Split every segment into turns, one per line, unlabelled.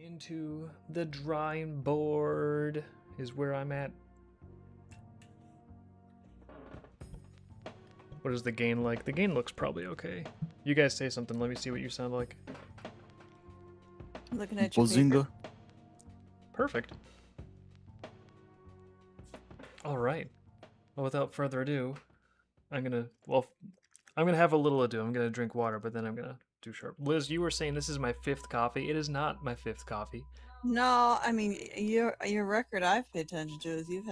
into the drawing board is where I'm at. What is the gain like? The gain looks probably okay. You guys say something. Let me see what you sound like.
I'm looking at your paper.
Perfect. All right. Well, without further ado, I'm gonna have a little ado. I'm gonna drink water, but then I'm gonna do sharp. Liz, you were saying this is my 5th coffee. It is not my 5th coffee.
No, I mean your record I've paid attention to is you've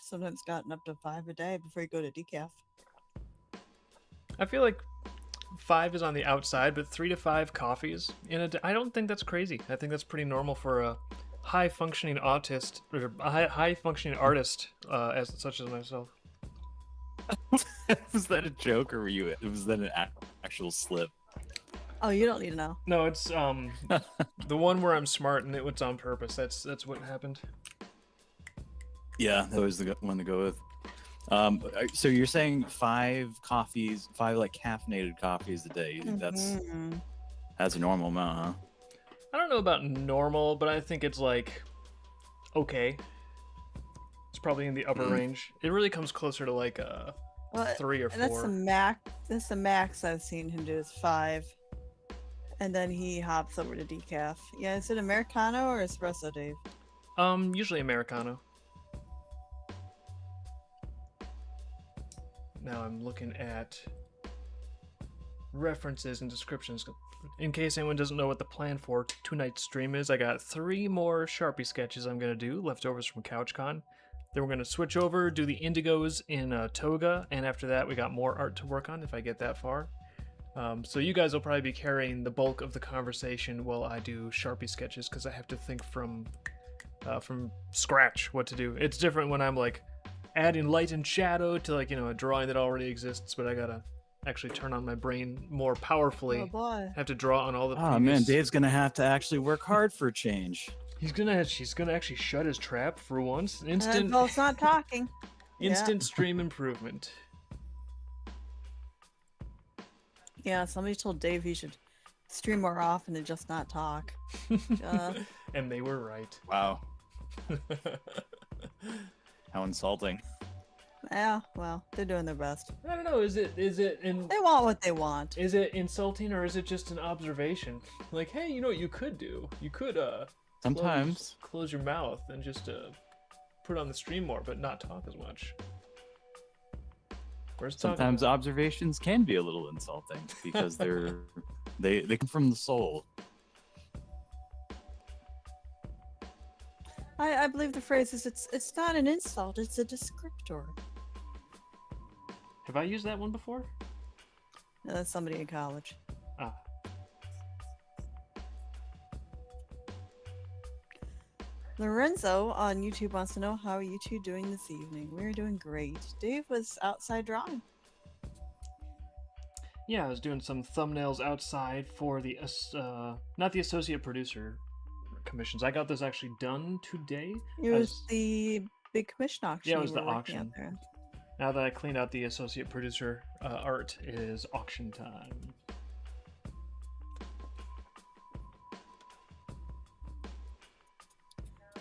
sometimes gotten up to 5 a day before you go to decaf.
I feel like 5 is on the outside, but 3 to 5 coffees in a day. I don't think that's crazy. I think that's pretty normal for a high functioning autist or a high functioning artist, such as myself.
Was that a joke or was that an actual slip?
Oh, you don't need to know.
No, it's the one where I'm smart and it was on purpose. That's what happened.
Yeah, that was the one to go with. So you're saying 5 like caffeinated coffees a day? You think that's a normal amount, huh?
I don't know about normal, but I think it's like okay. It's probably in the upper range. It really comes closer to like 3 or 4.
That's the max. That's the max I've seen him do is 5, and then he hops over to decaf. Yeah, is it Americano or espresso, Dave?
Usually Americano. Now I'm looking at references and descriptions. In case anyone doesn't know what the plan for tonight's stream is, I got 3 more Sharpie sketches I'm going to do, leftovers from CouchCon. Then we're going to switch over, do the indigos in Toga, and after that we got more art to work on if I get that far. So you guys will probably be carrying the bulk of the conversation while I do Sharpie sketches, because I have to think from scratch what to do. It's different when I'm like adding light and shadow to like, a drawing that already exists, but I gotta actually turn on my brain more powerfully.
Oh boy.
Have to draw on all the previous...
Oh man, Dave's gonna have to actually work hard for a change.
She's gonna actually shut his trap for once.
Both's not talking.
Instant stream improvement.
Yeah, somebody told Dave he should stream more often and just not talk.
And they were right.
Wow. How insulting.
Yeah, well, they're doing their best.
I don't know,
they want what they want.
Is it insulting or is it just an observation? Like, hey, you know what you could do? You could
sometimes
close your mouth and just put on the stream more, but not talk as much.
Sometimes observations can be a little insulting because they come from the soul.
I believe the phrase is it's not an insult, it's a descriptor.
Have I used that one before?
No, that's somebody in college.
Ah.
Lorenzo on YouTube wants to know, how are you two doing this evening? We're doing great. Dave was outside drawing.
Yeah, I was doing some thumbnails outside for the not the associate producer commissions. I got those actually done today.
It was the big commission auction.
Yeah, it was the auction. Now that I cleaned out the associate producer art, it is auction time.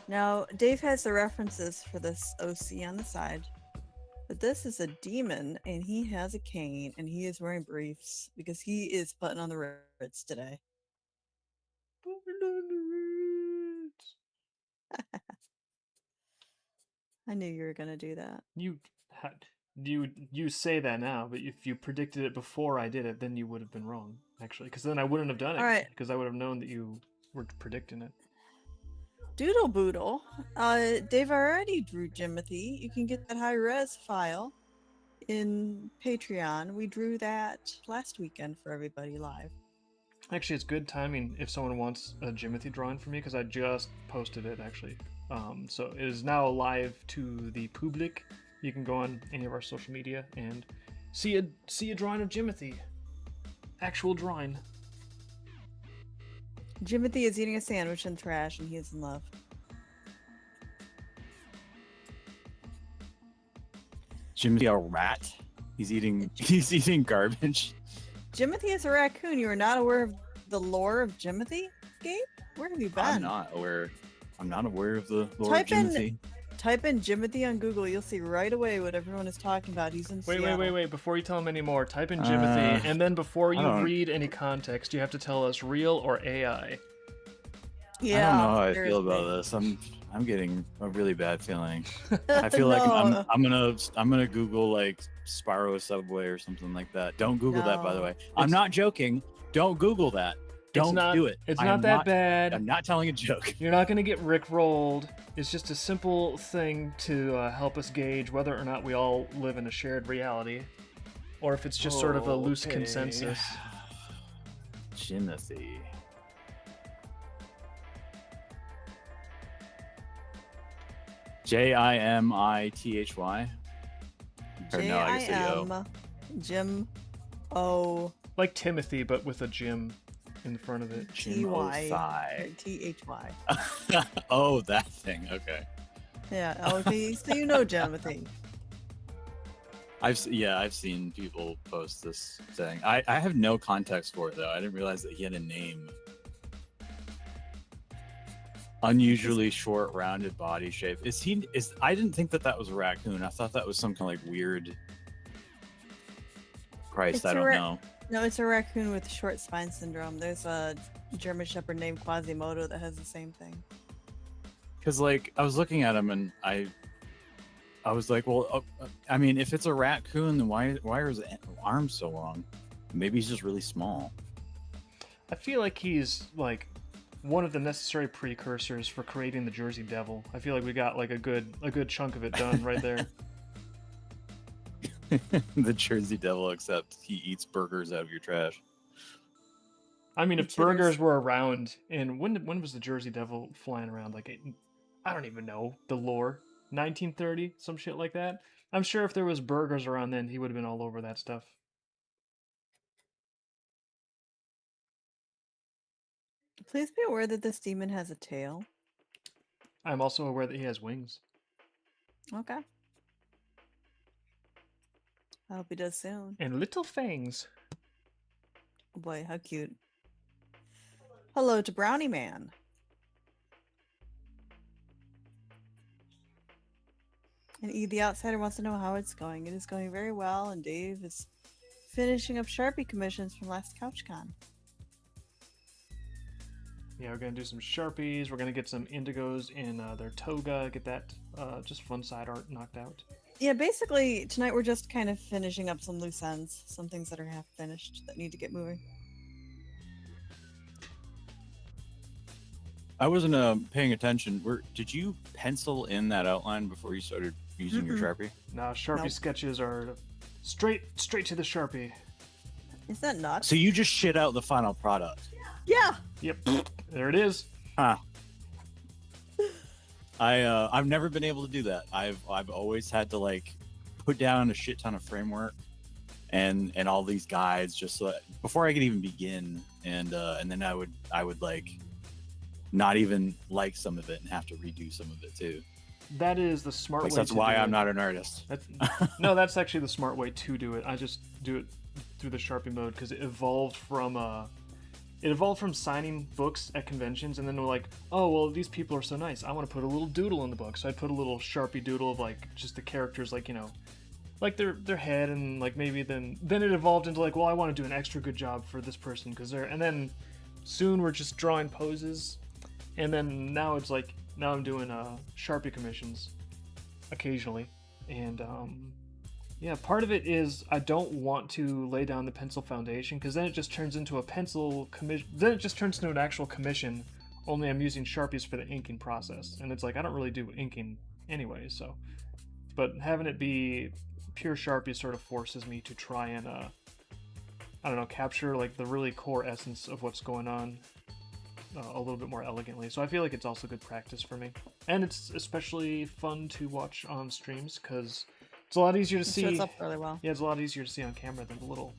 Now, Dave has the references for this OC on the side, but this is a demon, and he has a cane, and he is wearing briefs because he is putting on the Ritz today. I knew you were gonna do that.
You say that now, but if you predicted it before I did it, then you would have been wrong, actually, because then I wouldn't have done it.
All right.
Because I would have known that you were predicting it.
Doodle Boodle. Dave already drew Jimothy. You can get that high res file in Patreon. We drew that last weekend for everybody live.
Actually, it's good timing if someone wants a Jimothy drawing for me, because I just posted it actually. So it is now live to the public. You can go on any of our social media and see a drawing of Jimothy. Actual drawing.
Jimothy is eating a sandwich in trash, and he is in love.
Jimothy a rat? He's eating garbage.
Jimothy is a raccoon. You are not aware of the lore of Jimothy? Gabe? Where have you been?
I'm not aware. I'm not aware of the lore of
Type in-
Jimothy.
Type in Jimothy on Google. You'll see right away what everyone is talking about. He's in Seattle.
Wait. Before you tell him any more, type in Jimothy, and then before
I
you
don't-
read any context, you have to tell us real or AI.
Yeah.
I don't know how I feel
seriously.
about this. I'm getting a really bad feeling. I feel like
No.
I'm gonna Google like Spyro Subway or something like that. Don't Google that, by the
No.
way. I'm not joking. Don't Google that. Don't do it.
It's
I
not
am
that bad.
I'm not telling a joke.
You're not going to get rickrolled. It's just a simple thing to help us gauge whether or not we all live in a shared reality, or if it's just sort of a loose
Okay.
consensus.
Jimothy. Jimithy. Or no, I guess the O.
Jim O
Like Timothy, but with a Jim in front of it.
T-Y. T-H-Y.
Oh, that thing. Okay.
Yeah, okay, so you know Jimothy.
I've seen people post this thing. I have no context for it though. I didn't realize that he had a name. Unusually short, rounded body shape. I didn't think that was a raccoon. I thought that was some kind of like weird. Christ,
It's
I
a
don't know.
No, it's a raccoon with short spine syndrome. There's a German Shepherd named Quasimodo that has the same thing.
Because like I was looking at him and I was like, well, I mean, if it's a raccoon, then why are his arms so long? Maybe he's just really small.
I feel like he's like one of the necessary precursors for creating the Jersey Devil. I feel like we got like a good chunk of it done right there.
The Jersey Devil, except he eats burgers out of your trash.
I mean, if
Chitters.
burgers were around, and when was the Jersey Devil flying around? Like, I don't even know the lore. 1930, some shit like that. I'm sure if there was burgers around then, he would have been all over that stuff.
Please be aware that this demon has a tail.
I'm also aware that he has wings.
Okay. I hope he does soon.
And little fangs.
Oh boy, how cute. Hello to Brownie Man. And E the Outsider wants to know how it's going. It is going very well, and Dave is finishing up Sharpie commissions from last CouchCon.
Yeah, we're gonna do some Sharpies. We're gonna get some Indigos in their toga. Get that just fun side art knocked out.
Yeah, basically, tonight we're just kind of finishing up some loose ends. Some things that are half finished that need to get moving.
I wasn't paying attention. Did you pencil in that outline before you started using your Sharpie?
Now, Sharpie
Nope.
sketches are straight to the Sharpie.
Is that nuts?
So you just shit out the final product.
Yeah!
Yep, there it is.
Huh. I've never been able to do that. I've always had to like put down a shit ton of framework and all these guides just so that, before I could even begin, and then I would like not even like some of it and have to redo some of it too.
That is the smart
Like,
way.
that's
to
why
do
I'm
it.
not an artist.
No, that's actually the smart way to do it. I just do it through the Sharpie mode because it evolved from signing books at conventions, and then we're like, oh well, these people are so nice. I want to put a little doodle in the book, so I put a little Sharpie doodle of like just the characters, like, you know, like their head, and like maybe then it evolved into like, well, I want to do an extra good job for this person because they're, and then soon we're just drawing poses, and then now it's like now I'm doing Sharpie commissions occasionally, and yeah, part of it is I don't want to lay down the pencil foundation because then it just turns into a pencil commission. Then it just turns into an actual commission. Only I'm using Sharpies for the inking process, and it's like I don't really do inking anyway. So, but having it be pure Sharpie sort of forces me to try and I don't know, capture like the really core essence of what's going on a little bit more elegantly. So I feel like it's also good practice for me, and it's especially fun to watch on streams because it's a lot easier to
It
see.
shows up really well.
Yeah, it's a lot easier to see on camera than the little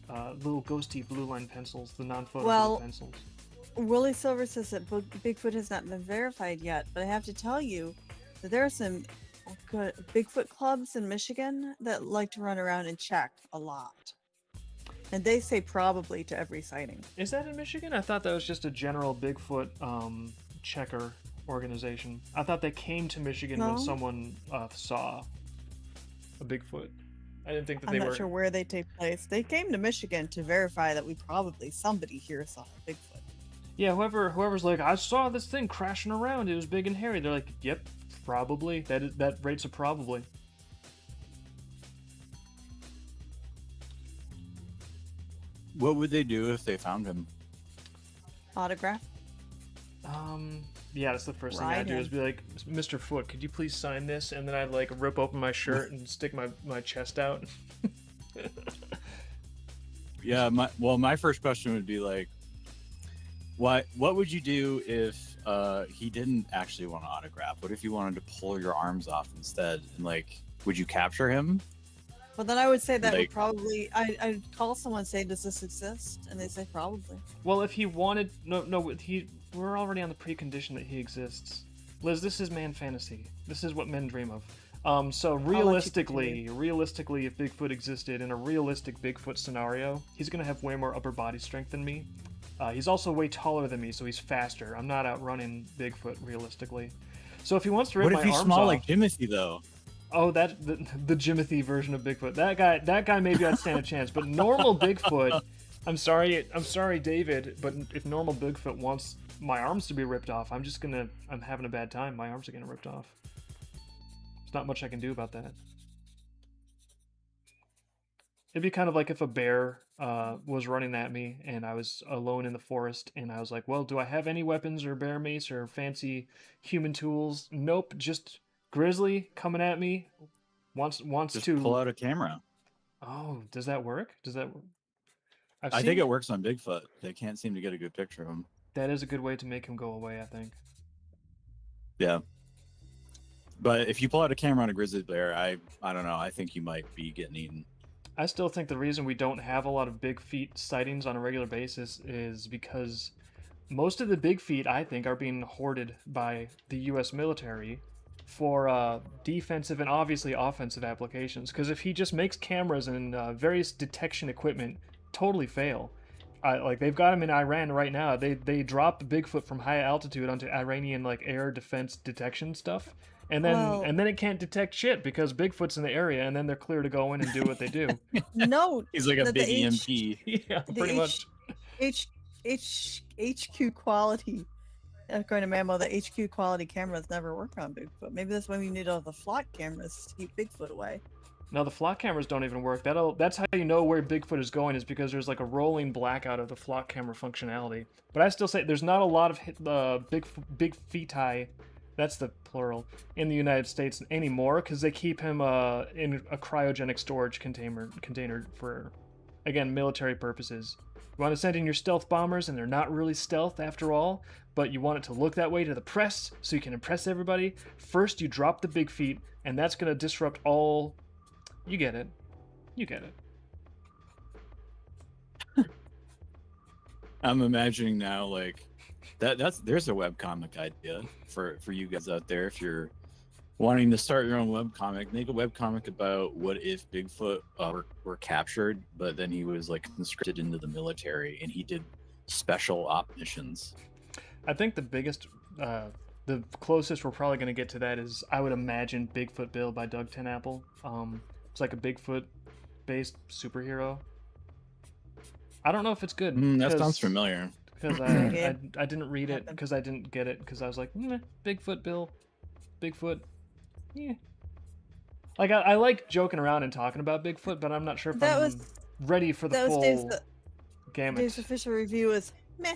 ghosty blue line pencils, the non-photo
Well,
pencils.
Willie Silver says that Bigfoot has not been verified yet, but I have to tell you that there are some good Bigfoot clubs in Michigan that like to run around and check a lot. And they say probably to every sighting.
Is that in Michigan? I thought that was just a general Bigfoot checker organization. I thought they came to Michigan when
No?
someone saw a Bigfoot. I didn't think that
I'm
they
not
were.
sure where they take place. They came to Michigan to verify that somebody here saw a Bigfoot.
Yeah, whoever's like, I saw this thing crashing around. It was big and hairy. They're like, yep, probably. That rates a probably.
What would they do if they found him?
Autograph?
Yeah, that's the first thing
Ride
I'd do
him.
is be like, Mr. Foot, could you please sign this? And then I'd like rip open my shirt and stick my chest out.
Yeah, my first question would be like, what would you do if he didn't actually want to autograph? What if you wanted to pull your arms off instead? And like, would you capture him?
Well, then I would say that would
Like-
probably. I'd call someone and say, "Does this exist?" And they say probably.
Well, if he wanted, we're already on the precondition that he exists. Liz, this is man fantasy. This is what men dream of. So realistically, if Bigfoot existed in a realistic Bigfoot scenario, he's gonna have way more upper body strength than me. He's also way taller than me, so he's faster. I'm not outrunning Bigfoot realistically. So if he wants to rip
What
my
if he's
arms
small
off,
like Timothy though?
oh, the Jimothy version of Bigfoot. That guy maybe I'd stand a chance. But normal Bigfoot, I'm sorry, David, but if normal Bigfoot wants my arms to be ripped off, I'm having a bad time. My arms are getting ripped off. There's not much I can do about that. It'd be kind of like if a bear was running at me and I was alone in the forest and I was like, well, do I have any weapons or bear mace or fancy human tools? Nope, just grizzly coming at me. Wants
Just
to
pull out a camera.
Oh, does that work? Does that work?
I think it works on Bigfoot. They can't seem to get a good picture of him.
That is a good way to make him go away, I think.
Yeah. But if you pull out a camera on a grizzly bear, I don't know. I think you might be getting eaten.
I still think the reason we don't have a lot of big feet sightings on a regular basis is because most of the big feet, I think, are being hoarded by the U.S. military for defensive and obviously offensive applications. Because if he just makes cameras and various detection equipment totally fail, like they've got him in Iran right now. They dropped Bigfoot from high altitude onto Iranian like air defense detection stuff. And then it can't detect shit because Bigfoot's in the area, and then they're clear to go in and do what they do.
No,
He's like a
that
big
the
EMP.
Yeah, pretty much.
HQ quality. According to Mammo, the HQ quality cameras never work on Bigfoot. Maybe that's why we need all the flock cameras to keep Bigfoot away.
No, the flock cameras don't even work. That's how you know where Bigfoot is going, is because there's like a rolling blackout of the flock camera functionality. But I still say there's not a lot of big feti, that's the plural, in the United States anymore because they keep him in a cryogenic storage container for, again, military purposes. You want to send in your stealth bombers, and they're not really stealth after all, but you want it to look that way to the press so you can impress everybody. First, you drop the big feet, and that's going to disrupt all. You get it. You get it.
I'm imagining now like there's a webcomic idea for you guys out there. If you're wanting to start your own webcomic, make a webcomic about what if Bigfoot were captured, but then he was like conscripted into the military and he did special op missions.
I think the biggest, the closest we're probably going to get to that is, I would imagine, Bigfoot Bill by Doug TenApple. It's like a Bigfoot-based superhero. I don't know if it's good.
That sounds familiar.
Because I didn't read it because I didn't get it because I was like, Bigfoot Bill, Bigfoot, yeah. Like I like joking around and talking about Bigfoot, but I'm not sure if I'm ready for the full gamut.
Dave's official review is meh.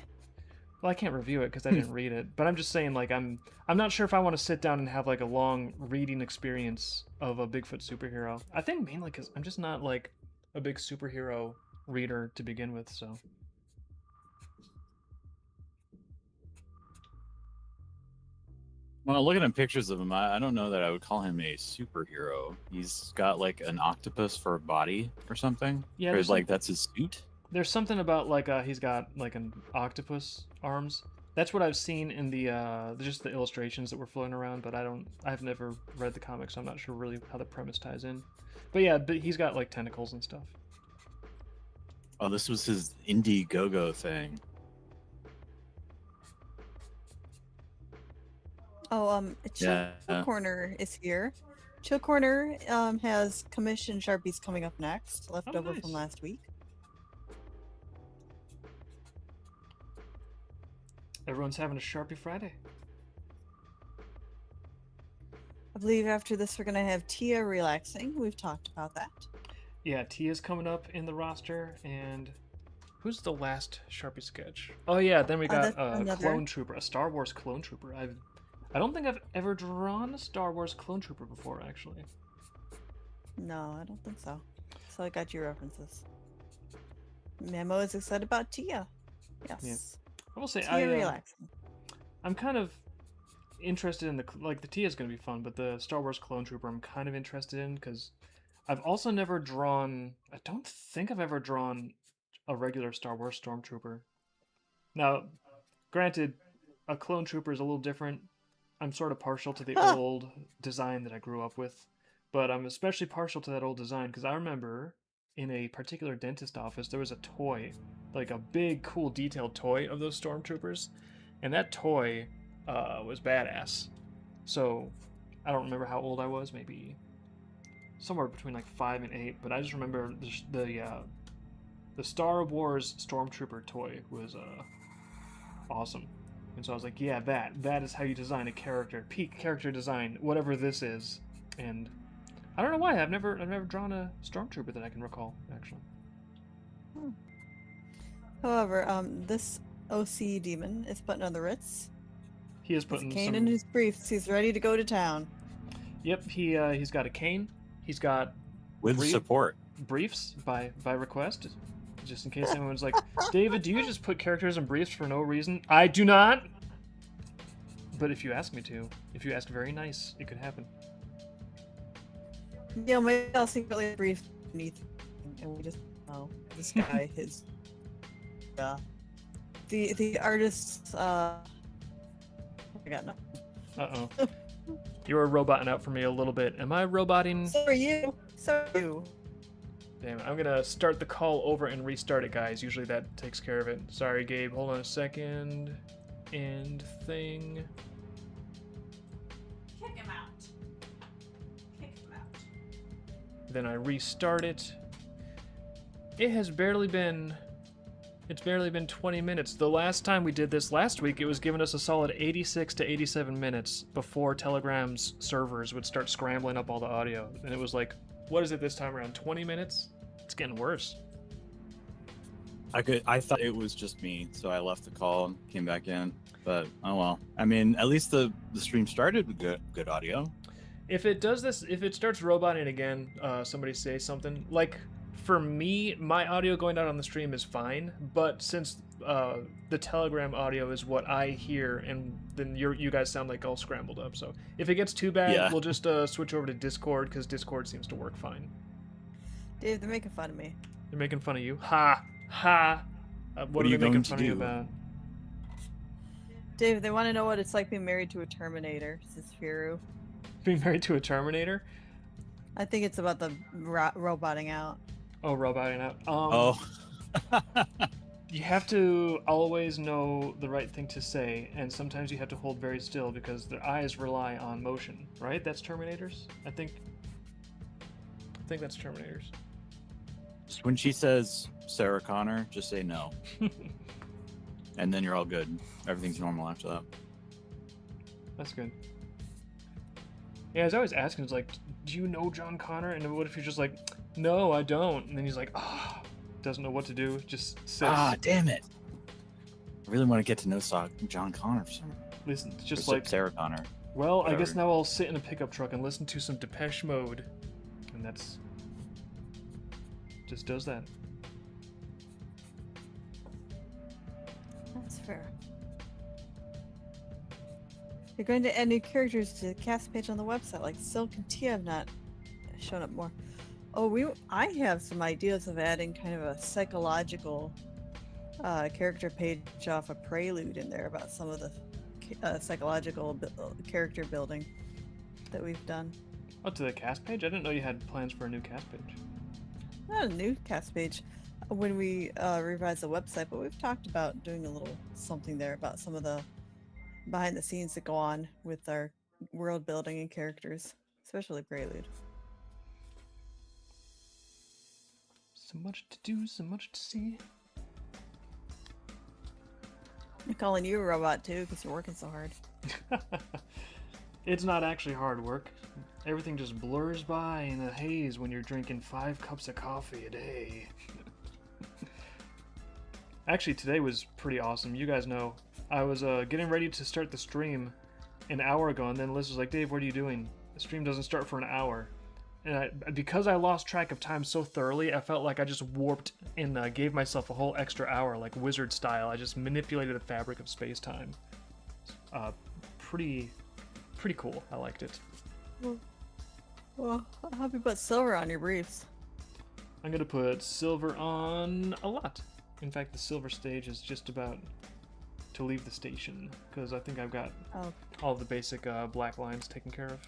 Well, I can't review it because I didn't read it, but I'm just saying, like, I'm not sure if I want to sit down and have like a long reading experience of a Bigfoot superhero. I think mainly because I'm just not like a big superhero reader to begin with, so.
Well, looking at pictures of him, I don't know that I would call him a superhero. He's got like an octopus for a body or something.
Yeah,
or like that's his suit.
There's something about like he's got like an octopus arms. That's what I've seen in the just the illustrations that were floating around, but I've never read the comics, so I'm not sure really how the premise ties in. But yeah, he's got like tentacles and stuff.
Oh, this was his Indiegogo thing.
Oh, Chill
Yeah.
Corner is here. Chill Corner has commissioned Sharpies coming up next, left
Oh,
over from
nice.
last week.
Everyone's having a Sharpie Friday.
I believe after this we're gonna have Tia relaxing. We've talked about that.
Yeah, Tia's coming up in the roster, and who's the last Sharpie sketch? Oh yeah, then we got
That's
a
another.
clone trooper, a Star Wars clone trooper. I don't think I've ever drawn a Star Wars clone trooper before, actually.
No, I don't think so. So I got your references. Memo is excited about Tia. Yes.
I will say
Tia relaxing.
I'm kind of interested in the Tia's gonna be fun, but the Star Wars clone trooper I'm kind of interested in because I've also never drawn. I don't think I've ever drawn a regular Star Wars stormtrooper. Now, granted, a clone trooper is a little different. I'm sort of partial to the old design that I grew up with, but I'm especially partial to that old design because I remember in a particular dentist office there was a toy, like a big, cool, detailed toy of those stormtroopers, and that toy was badass. So I don't remember how old I was, maybe somewhere between like 5 and 8, but I just remember the Star Wars stormtrooper toy was awesome. And so I was like, yeah, that is how you design a character, peak character design, whatever this is. And I don't know why I've never drawn a stormtrooper that I can recall, actually.
However, this OC demon is putting on the Ritz.
He is putting
cane
some...
in his briefs. He's ready to go to town.
Yep, he's got a cane. He's got
With support.
briefs by request, just in case anyone's like, David, do you just put characters in briefs for no reason? I do not. But if you ask me to, if you ask very nice, it could happen.
Yeah, maybe I'll secretly brief beneath, and we just know this guy is the artist's. I got nothing.
Uh oh. You were roboting out for me a little bit. Am I roboting?
So are you. So are you.
Damn it. I'm gonna start the call over and restart it, guys. Usually that takes care of it. Sorry, Gabe. Hold on a second. End thing.
Kick him out. Kick him out.
Then I restart it. It has barely been... It's barely been 20 minutes. The last time we did this last week, it was giving us a solid 86 to 87 minutes before Telegram's servers would start scrambling up all the audio. And it was like, what is it this time around? 20 minutes? It's getting worse.
I thought it was just me, so I left the call and came back in. But oh well. I mean, at least the stream started with good audio.
If it does this, if it starts roboting again, somebody say something. Like, for me, my audio going out on the stream is fine, but since the Telegram audio is what I hear, and then you guys sound like all scrambled up. So if it gets too bad,
Yeah.
we'll just switch over to Discord, because Discord seems to work fine.
Dave, they're making fun of me.
They're making fun of you. Ha! Ha! What are
you
they making
going to
fun of you
do?
about?
Dave, they want to know what it's like being married to a Terminator, says Firu.
Being married to a Terminator?
I think it's about the roboting out.
Oh, roboting out.
Oh.
You have to always know the right thing to say, and sometimes you have to hold very still because their eyes rely on motion, right? That's Terminators? I think that's Terminators.
When she says Sarah Connor, just say no. And then you're all good. Everything's normal after that.
That's good. Yeah, I was always asking, it's like, do you know John Connor? And what if you're just like, no, I don't. And then he's like, doesn't know what to do, just sits.
Damn it. I really want to get to know John Connor for some reason.
Listen, it's just
Or
like,
Sarah Connor.
well, I guess
whatever.
now I'll sit in a pickup truck and listen to some Depeche Mode. And that's... just does that.
That's fair. You're going to add new characters to the cast page on the website, like Silk and Tia have not shown up more. Oh, I have some ideas of adding kind of a psychological character page off a prelude in there about some of the psychological character building that we've done.
Oh, to the cast page? I didn't know you had plans for a new cast page.
Not a new cast page when we revise the website, but we've talked about doing a little something there about some of the behind the scenes that go on with our world building and characters, especially Prelude.
So much to do, so much to see.
I'm calling you a robot too because you're working so hard.
It's not actually hard work. Everything just blurs by in a haze when you're drinking 5 cups of coffee a day. Actually, today was pretty awesome. You guys know, I was getting ready to start the stream an hour ago, and then Liz was like, Dave, what are you doing? The stream doesn't start for an hour. And because I lost track of time so thoroughly, I felt like I just warped and gave myself a whole extra hour, like wizard style. I just manipulated the fabric of space-time. Pretty cool. I liked it.
Well, I hope you put silver on your briefs.
I'm gonna put silver on a lot. In fact, the silver stage is just about to leave the station, because I think I've got all the basic black lines taken care of.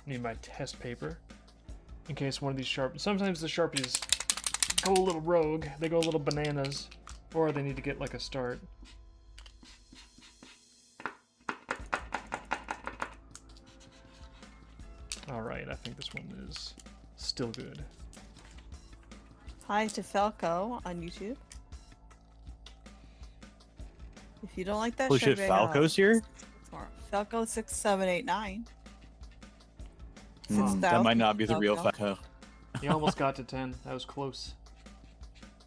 Need my test paper in case one of these sometimes the Sharpies go a little rogue, they go a little bananas, or they need to get like a start. Alright, I think this one is still good.
Hi to Falco on YouTube. If you don't like that
Holy shit, Falco's here?
Falco 6789.
That might not be the real Falco.
He almost got to 10. That was close.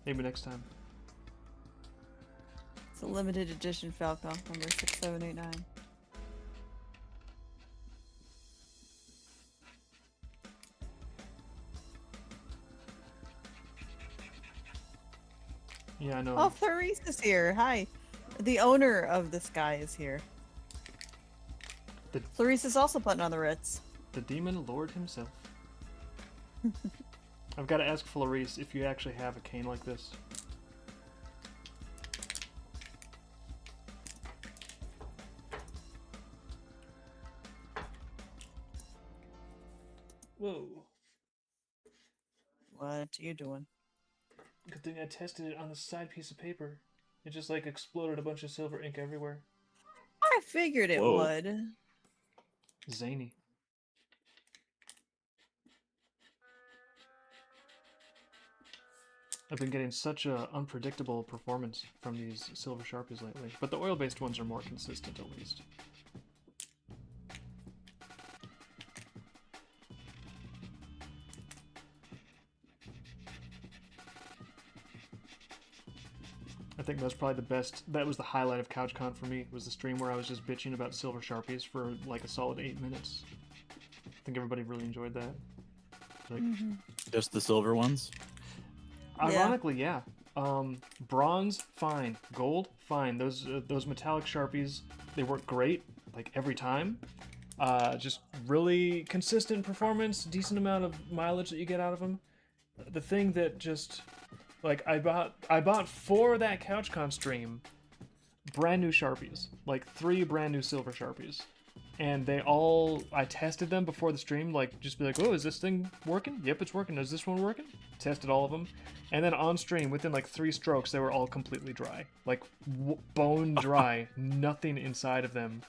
Maybe next time.
It's a limited edition Falco, number 6789.
Yeah, I know.
Oh, Clarice is here. Hi. The owner of this guy is here. Clarice is also putting on the Ritz.
The Demon Lord himself. I've got to ask Clarice if you actually have a cane like this. Whoa.
What are you doing?
Good thing I tested it on the side piece of paper. It just like exploded a bunch of silver ink everywhere.
I figured it would.
Zany. I've been getting such a unpredictable performance from these silver Sharpies lately, but the oil-based ones are more consistent at least. I think that was probably the best. That was the highlight of CouchCon for me, was the stream where I was just bitching about silver Sharpies for like a solid 8 minutes. I think everybody really enjoyed that. Like,
Just the silver ones?
Ironically, yeah. Bronze, fine. Gold, fine. Those metallic Sharpies, they work great, like every time. Just really consistent performance, decent amount of mileage that you get out of them. The thing that just, like, I bought for that CouchCon stream, brand new Sharpies, like 3 brand new silver Sharpies. And I tested them before the stream, like, just be like, oh, is this thing working? Yep, it's working. Is this one working? Tested all of them. And then on stream, within like 3 strokes, they were all completely dry. Like, bone dry. Nothing inside of them.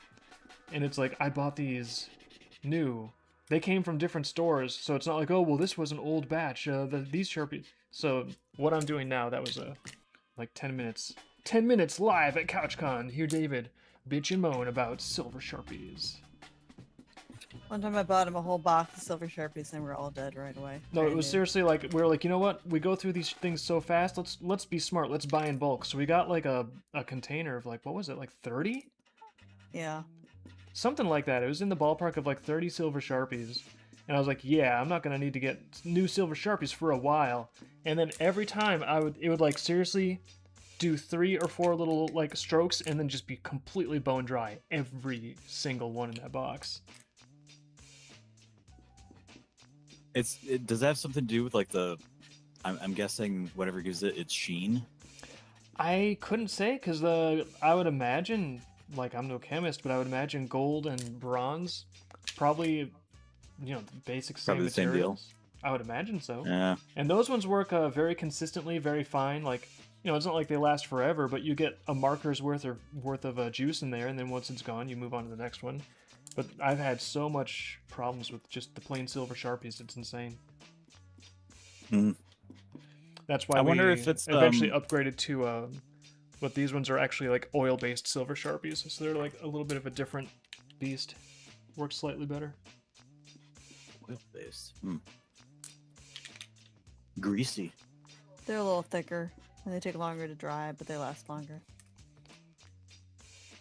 And it's like, I bought these new. They came from different stores, so it's not like, oh, well, this was an old batch. These Sharpies. So, what I'm doing now, that was like 10 minutes. 10 minutes live at CouchCon. Here, David. Bitch and moan about silver Sharpies.
One time I bought him a whole box of silver Sharpies and we're all dead right away.
No, it was seriously like, we were like, you know what? We go through these things so fast, let's be smart, let's buy in bulk. So we got like a container of like, what was it, like 30?
Yeah.
Something like that. It was in the ballpark of like 30 silver Sharpies. And I was like, yeah, I'm not gonna need to get new silver Sharpies for a while. And then every time it would like seriously do 3 or 4 little like strokes and then just be completely bone dry. Every single one in that box.
It does that have something to do with like I'm guessing whatever gives it its sheen?
I couldn't say, because I would imagine, like, I'm no chemist, but I would imagine gold and bronze probably the basic same
Probably the same deal.
materials. I would imagine so.
Yeah.
And those ones work very consistently, very fine. Like, it's not like they last forever, but you get a marker's worth of juice in there, and then once it's gone, you move on to the next one. But I've had so much problems with just the plain silver Sharpies, it's insane.
Mm.
That's why
I
we
wonder if it's
eventually upgraded to what these ones are actually like oil-based silver Sharpies, so they're like a little bit of a different beast. Works slightly better.
Oil-based. Greasy.
They're a little thicker and they take longer to dry, but they last longer.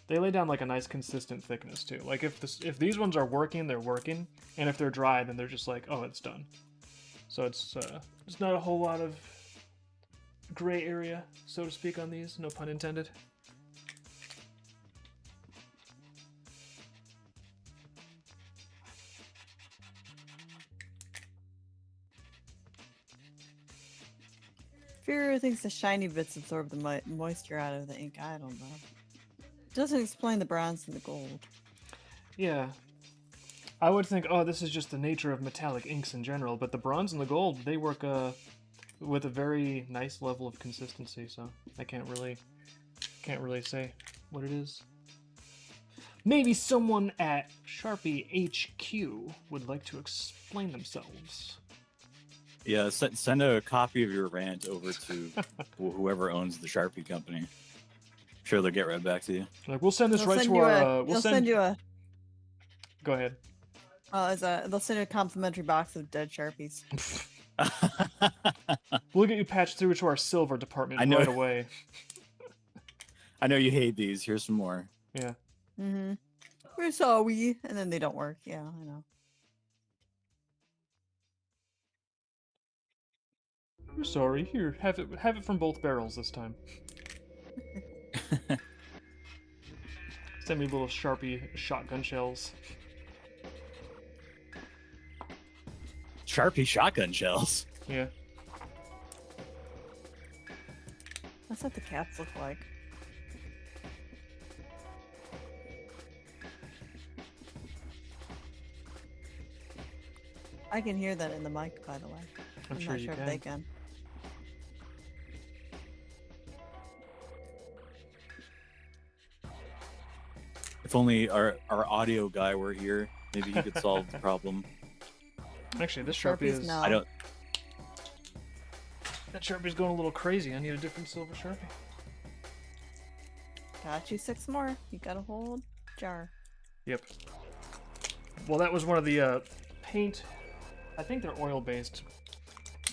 They lay down like a nice consistent thickness too. Like if these ones are working, they're working, and if they're dry, then they're just like, oh, it's done. So it's not a whole lot of gray area, so to speak, on these. No pun intended.
Fury thinks the shiny bits absorb the moisture out of the ink. I don't know. Doesn't explain the bronze and the gold.
Yeah. I would think, oh, this is just the nature of metallic inks in general, but the bronze and the gold, they work with a very nice level of consistency, so I can't really say what it is. Maybe someone at Sharpie HQ would like to explain themselves.
Yeah, send a copy of your rant over to whoever owns the Sharpie company. Sure, they'll get right back to you.
Like, we'll send this
They'll
right
send
to
you
our.
they'll send you a.
Go ahead.
They'll send you a complimentary box of dead Sharpies.
We'll get you patched through to our silver department
I know.
right away.
I know you hate these. Here's some more.
Yeah.
Mm-hmm. We're sorry, and then they don't work. Yeah, I know.
We're sorry. Here, have it from both barrels this time. Send me little Sharpie shotgun shells.
Sharpie shotgun shells.
Yeah.
That's what the cats look like. I can hear that in the mic, by the way.
I'm sure
not
you
sure
can.
if they can.
If only our audio guy were here, maybe he could solve the problem.
Actually, this Sharpie
Sharpies,
is.
no.
I don't.
That Sharpie's going a little crazy. I need a different silver Sharpie.
Got you 6 more. You got a whole jar.
Yep. Well, that was one of the paint. I think they're oil-based.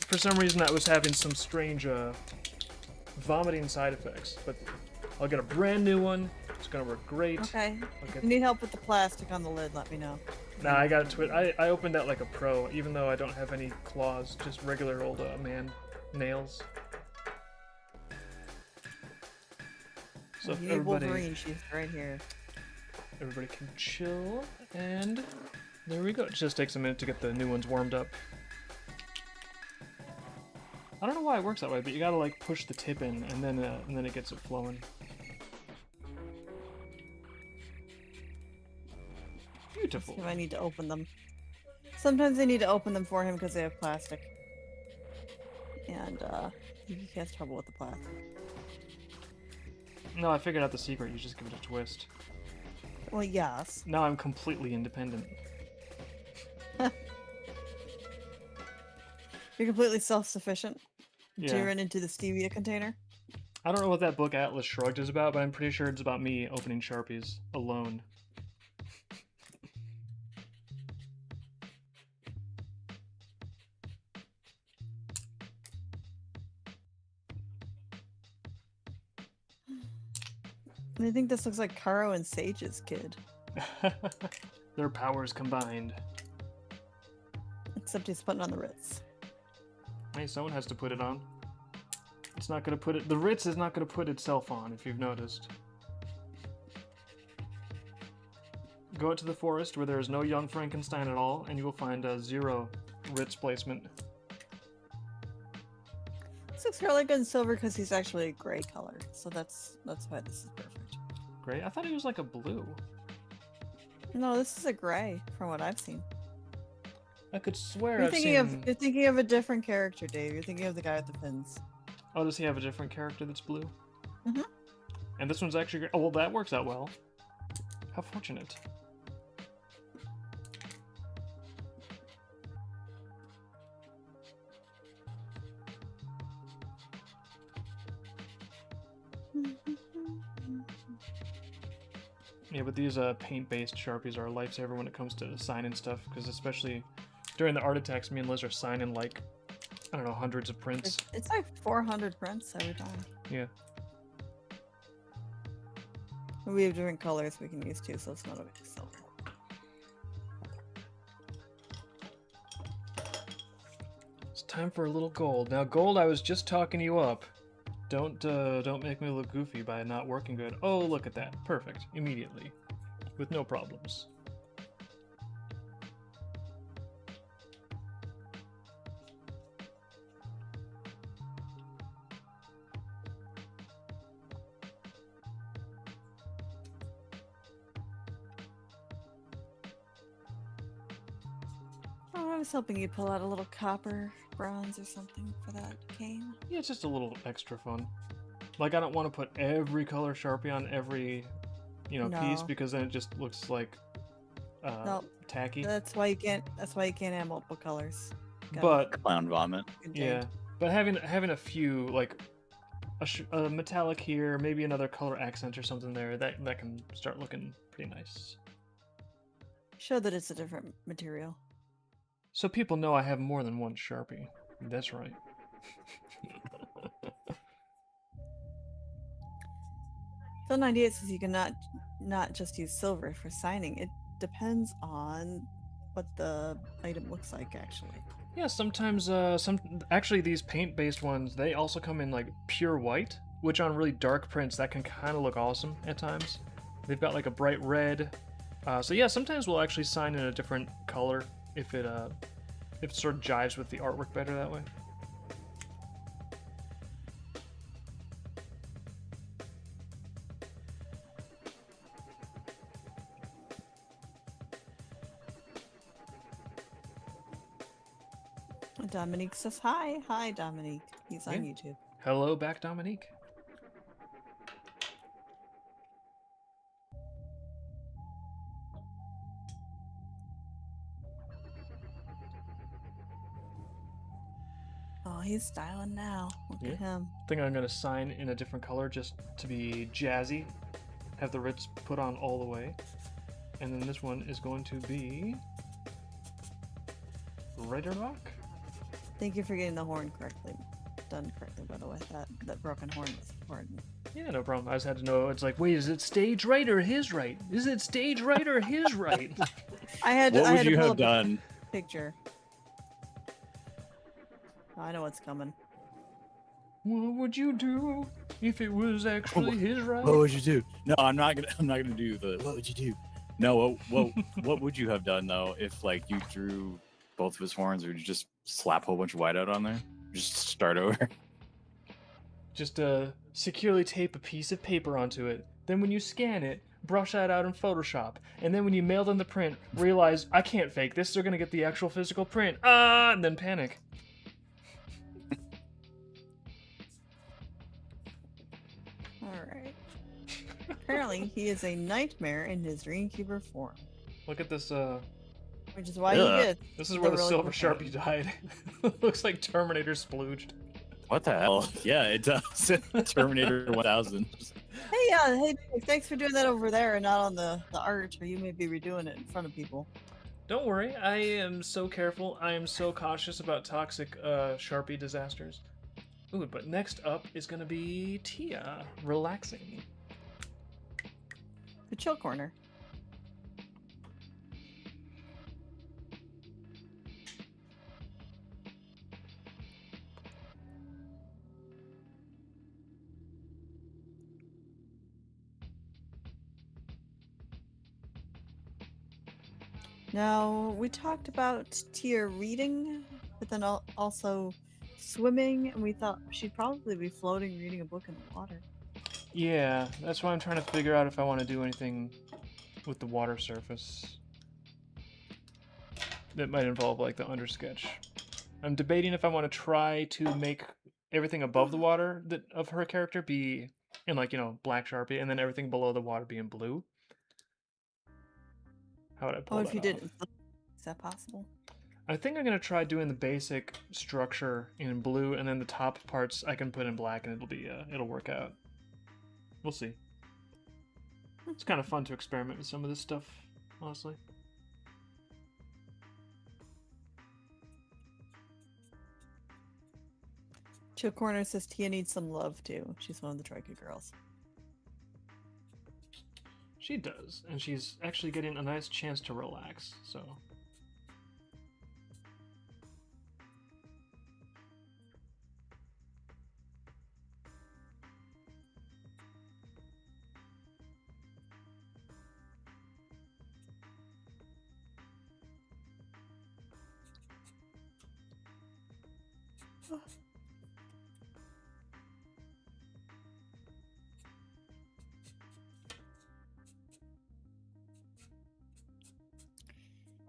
For some reason, I was having some strange vomiting side effects, but I'll get a brand new one. It's gonna work great.
Okay.
Okay.
If you need help with the plastic on the lid, let me know.
Nah, I got it. I opened that like a pro, even though I don't have any claws, just regular old man nails. So
If
if
you need
everybody
Wolverine, she's right here.
can chill, and there we go. It just takes a minute to get the new ones warmed up. I don't know why it works that way, but you gotta like push the tip in, and then it gets it flowing. Beautiful.
So I need to open them. Sometimes I need to open them for him because they have plastic. And he has trouble with the plastic.
No, I figured out the secret. You just give it a twist.
Well, yes.
Now I'm completely independent.
You're completely self-sufficient.
Yeah.
To run into the stevia container.
I don't know what that book Atlas Shrugged is about, but I'm pretty sure it's about me opening Sharpies alone.
I think this looks like Caro and Sage's kid.
Their powers combined.
Except he's putting on the Ritz.
Hey, someone has to put it on. It's not gonna put it. The Ritz is not gonna put itself on, if you've noticed. Go out to the forest where there is no young Frankenstein at all, and you will find a 0 Ritz placement.
This looks really good in silver because he's actually a gray color, so that's why this is perfect.
Great. I thought he was like a blue.
No, this is a gray from what I've seen.
I could swear
You're
I've
thinking
seen...
you're thinking of a different character, Dave. You're thinking of the guy with the fins.
Oh, does he have a different character that's blue?
Mhm.
And this one's actually... Oh, well, that works out well. How fortunate. Yeah, but these paint-based Sharpies are a lifesaver when it comes to signing stuff, because especially during the art attacks, me and Liz are signing like, I don't know, hundreds of prints.
It's like 400 prints every time.
Yeah.
We have different colors we can use too, so it's not a big deal.
It's time for a little gold. Now, gold, I was just talking you up. Don't make me look goofy by not working good. Oh, look at that. Perfect. Immediately. With no problems.
Oh, I was hoping you'd pull out a little copper, bronze, or something for that cane.
Yeah, it's just a little extra fun. Like, I don't want to put every color Sharpie on every, piece,
No.
because then it just looks like
Nope.
tacky.
That's why you can't have multiple colors.
But
Clown vomit.
yeah, but having a few, like a metallic here, maybe another color accent or something there, that can start looking pretty nice.
Show that it's a different material.
So people know I have more than one Sharpie. That's right.
Phil 98 says you can not just use silver for signing. It depends on what the item looks like, actually.
Yeah, sometimes actually these paint-based ones, they also come in like pure white, which on really dark prints that can kind of look awesome at times. They've got like a bright red. So yeah, sometimes we'll actually sign in a different color if it sort of jives with the artwork better that way.
Dominique says hi. Hi, Dominique. He's on
Yeah.
YouTube.
Hello back, Dominique.
Oh, he's styling now. Look
Yeah.
at him.
I think I'm gonna sign in a different color just to be jazzy. Have the Ritz put on all the way. And then this one is going to be Rider Rock.
Thank you for getting the horn done correctly, by the way. That broken horn was important.
Yeah, no problem. I just had to know. It's like, wait, is it stage right or his right? Is it stage right or his right?
I had
What
I
would
had
you
to pull
have
up
done?
a picture. Oh, I know what's coming.
What would you do if it was actually his right?
What would you do? No, I'm not gonna do the. What would you do? No, what would you have done though if like you drew both of his horns, or you just slap a whole bunch of whiteout on there? Just start over.
Just securely tape a piece of paper onto it. Then when you scan it, brush that out in Photoshop. And then when you mail them the print, realize, I can't fake this, they're gonna get the actual physical print. And then panic.
Alright. Apparently, he is a nightmare in his Dreamkeeper form.
Look at this,
Which is why
Ugh.
he gets
this is where the
really
silver
cool
Sharpie died. Looks like Terminator splooged.
What the hell? Yeah, it does. Terminator 1000.
Hey, Dave, thanks for doing that over there and not on the art, or you may be redoing it in front of people.
Don't worry, I am so careful. I am so cautious about toxic Sharpie disasters. Ooh, but next up is gonna be Tia, relaxing.
The chill corner. Now, we talked about Tia reading, but then also swimming, and we thought she'd probably be floating reading a book in the water.
Yeah, that's why I'm trying to figure out if I want to do anything with the water surface. that might involve like the undersketch. I'm debating if I want to try to make everything above the water that of her character be in like, you know, black Sharpie, and then everything below the water be in blue. How would I pull
Oh,
that
if you
off?
did, is that possible?
I think I'm gonna try doing the basic structure in blue, and then the top parts I can put in black, and it'll work out. We'll see. It's kind of fun to experiment with some of this stuff, honestly.
Chill Corner says Tia needs some love too. She's one of the Troika girls.
She does, and she's actually getting a nice chance to relax, so.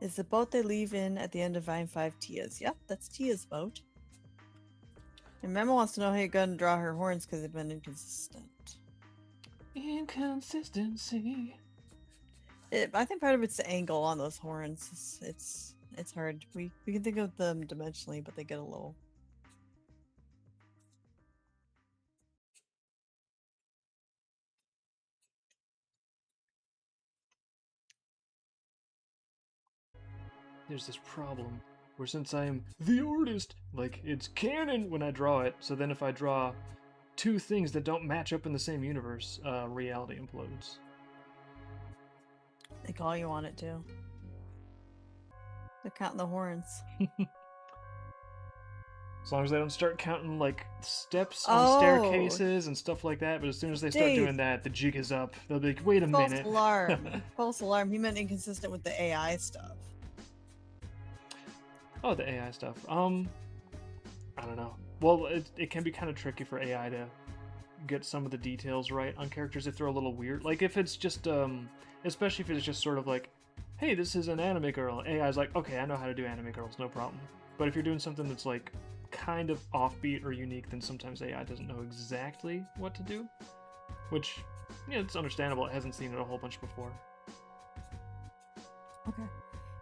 Is the boat they leave in at the end of Vine 5 Tia's? Yep, that's Tia's boat. And Mema wants to know how you're going to draw her horns because they've been inconsistent.
Inconsistency.
I think part of it's the angle on those horns. It's hard. We can think of them dimensionally, but they get a little.
There's this problem where since I am the artist, like it's canon when I draw it, so then if I draw two things that don't match up in the same universe, reality implodes.
They call you on it too. They're counting the horns.
As long as they don't start counting like steps on
Oh.
staircases and stuff like that, but as soon as they start
Dave.
doing that, the jig is up. They'll be like, wait a
False
minute.
alarm. False alarm. He meant inconsistent with the AI stuff.
Oh, the AI stuff. I don't know. Well, it can be kind of tricky for AI to get some of the details right on characters if they're a little weird. Like if it's just, especially if it's just sort of like, hey, this is an anime girl. AI's like, okay, I know how to do anime girls, no problem. But if you're doing something that's like kind of offbeat or unique, then sometimes AI doesn't know exactly what to do. Which, yeah, it's understandable. It hasn't seen it a whole bunch before.
Okay.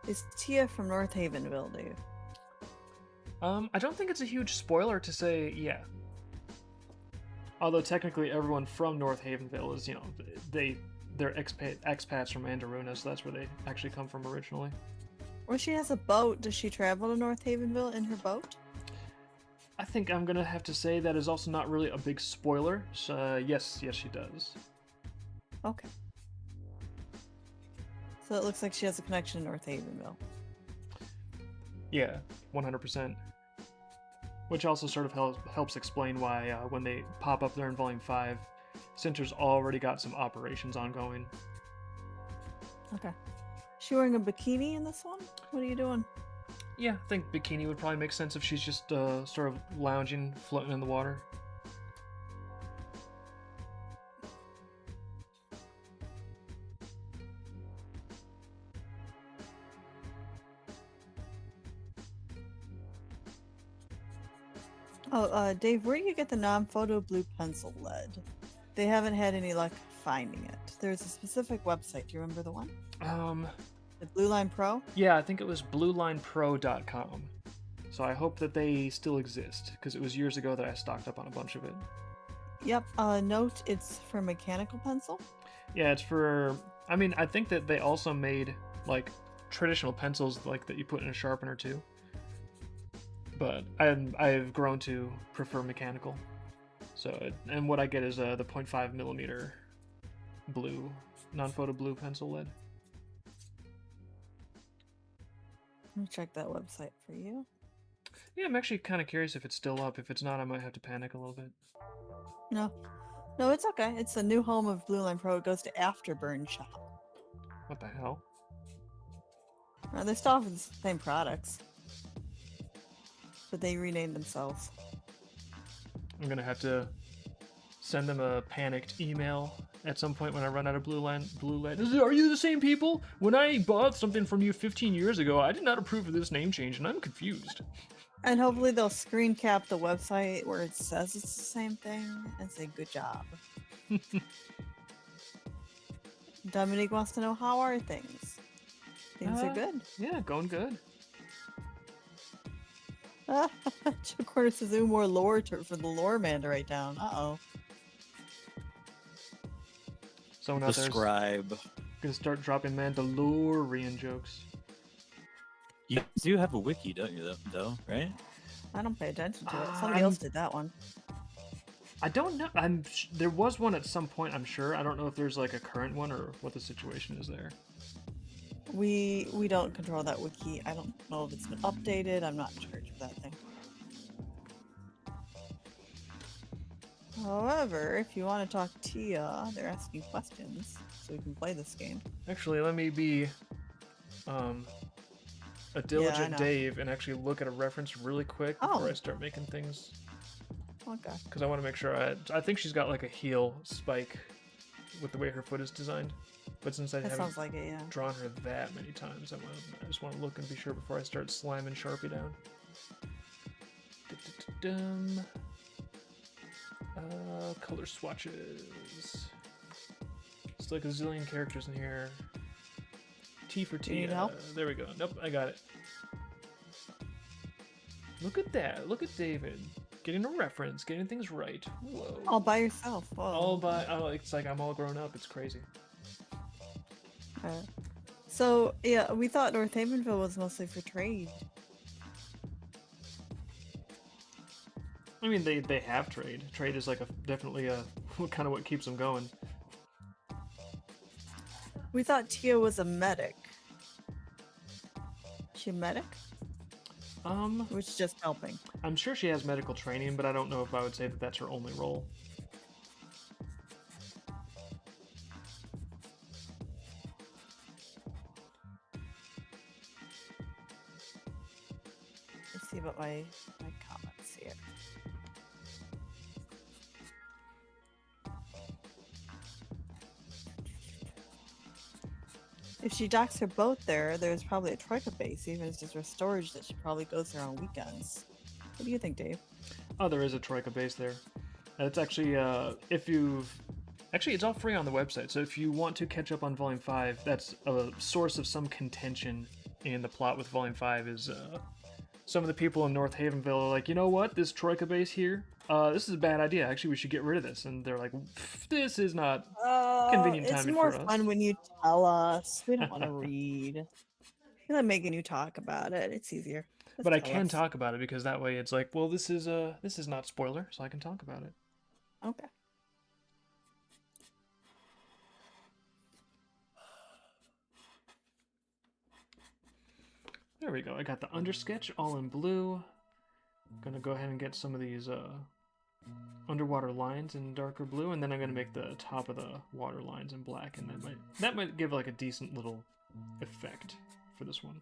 Is Tia from North Havenville, Dave?
I don't think it's a huge spoiler to say yeah. Although technically everyone from North Havenville is, you know, they're expats from Andaruna, so that's where they actually come from originally.
Well, she has a boat. Does she travel to North Havenville in her boat?
I think I'm gonna have to say that is also not really a big spoiler. So, yes, she does.
Okay. So it looks like she has a connection to North Havenville.
Yeah, 100%. Which also sort of helps explain why when they pop up there in Volume 5, Center's already got some operations ongoing.
Okay. She wearing a bikini in this one? What are you doing?
Yeah, I think bikini would probably make sense if she's just sort of lounging, floating in the water.
Oh, Dave, where do you get the non-photo blue pencil lead? They haven't had any luck finding it. There's a specific website. Do you remember the one? The Blue Line Pro?
Yeah, I think it was bluelinepro.com. So I hope that they still exist, because it was years ago that I stocked up on a bunch of it.
Yep. Note it's for mechanical pencil.
Yeah, it's for... I mean, I think that they also made, like, traditional pencils like that you put in a sharpener, too. But I've grown to prefer mechanical. So, and what I get is the 0.5 millimeter blue, non-photo blue pencil lead.
Let me check that website for you.
Yeah, I'm actually kind of curious if it's still up. If it's not, I might have to panic a little bit.
No, it's okay. It's the new home of Blue Line Pro. It goes to Afterburn Shop.
What the hell?
They still offer the same products, but they renamed themselves.
I'm gonna have to send them a panicked email at some point when I run out of blue light. Are you the same people? When I bought something from you 15 years ago, I did not approve of this name change, and I'm confused.
And hopefully they'll screen cap the website where it says it's the same thing and say, good job. Dominique wants to know, how are things? Things are good.
Yeah, going good.
Chip Corner says, ooh, more lore for the lore man to write down. Uh-oh.
Someone out there's
Describe.
gonna start dropping Mandalorian jokes.
You do have a wiki, don't you, though, right?
I don't pay attention to it. Somebody else did that one.
I don't know. There was one at some point, I'm sure. I don't know if there's like a current one or what the situation is there.
We don't control that wiki. I don't know if it's been updated. I'm not in charge of that thing. However, if you want to talk Tia, they're asking questions, so we can play this game.
Actually, let me be a diligent Dave and actually look at a reference really quick before I start making things.
Okay.
Because I want to make sure I think she's got like a heel spike with the way her foot is designed. But since I haven't
like it, yeah.
drawn her that many times, I just want to look and be sure before I start slamming Sharpie down. Color swatches. It's like a zillion characters in here. T for T.
Need help?
There we go. Nope, I got it. Look at that. Look at David. Getting a reference, getting things right. Whoa.
All by yourself. Whoa.
It's like I'm all grown up. It's crazy.
So, yeah, we thought North Havenville was mostly for trade.
I mean, they have trade. Trade is like definitely kind of what keeps them going.
We thought Tia was a medic. Is she a medic? Which is just helping.
I'm sure she has medical training, but I don't know if I would say that that's her only role.
Let's see about my comments here. If she docks her boat there, there's probably a Troika base, even if it's just for storage, that she probably goes there on weekends. What do you think, Dave?
Oh, there is a Troika base there. And it's actually, Actually, it's all free on the website, so if you want to catch up on Volume 5, that's a source of some contention in the plot with Volume 5 is, some of the people in North Havenville are like, you know what, this Troika base here, this is a bad idea. Actually, we should get rid of this. And they're like, this is not convenient timing for us.
It's more fun when you tell us. We don't want to read. We're not making you talk about it. It's easier.
But I can talk about it because that way it's like, well, this is not spoiler, so I can talk about it.
Okay.
There we go. I got the undersketch all in blue. Gonna go ahead and get some of these underwater lines in darker blue, and then I'm gonna make the top of the water lines in black, and that might give like a decent little effect for this one.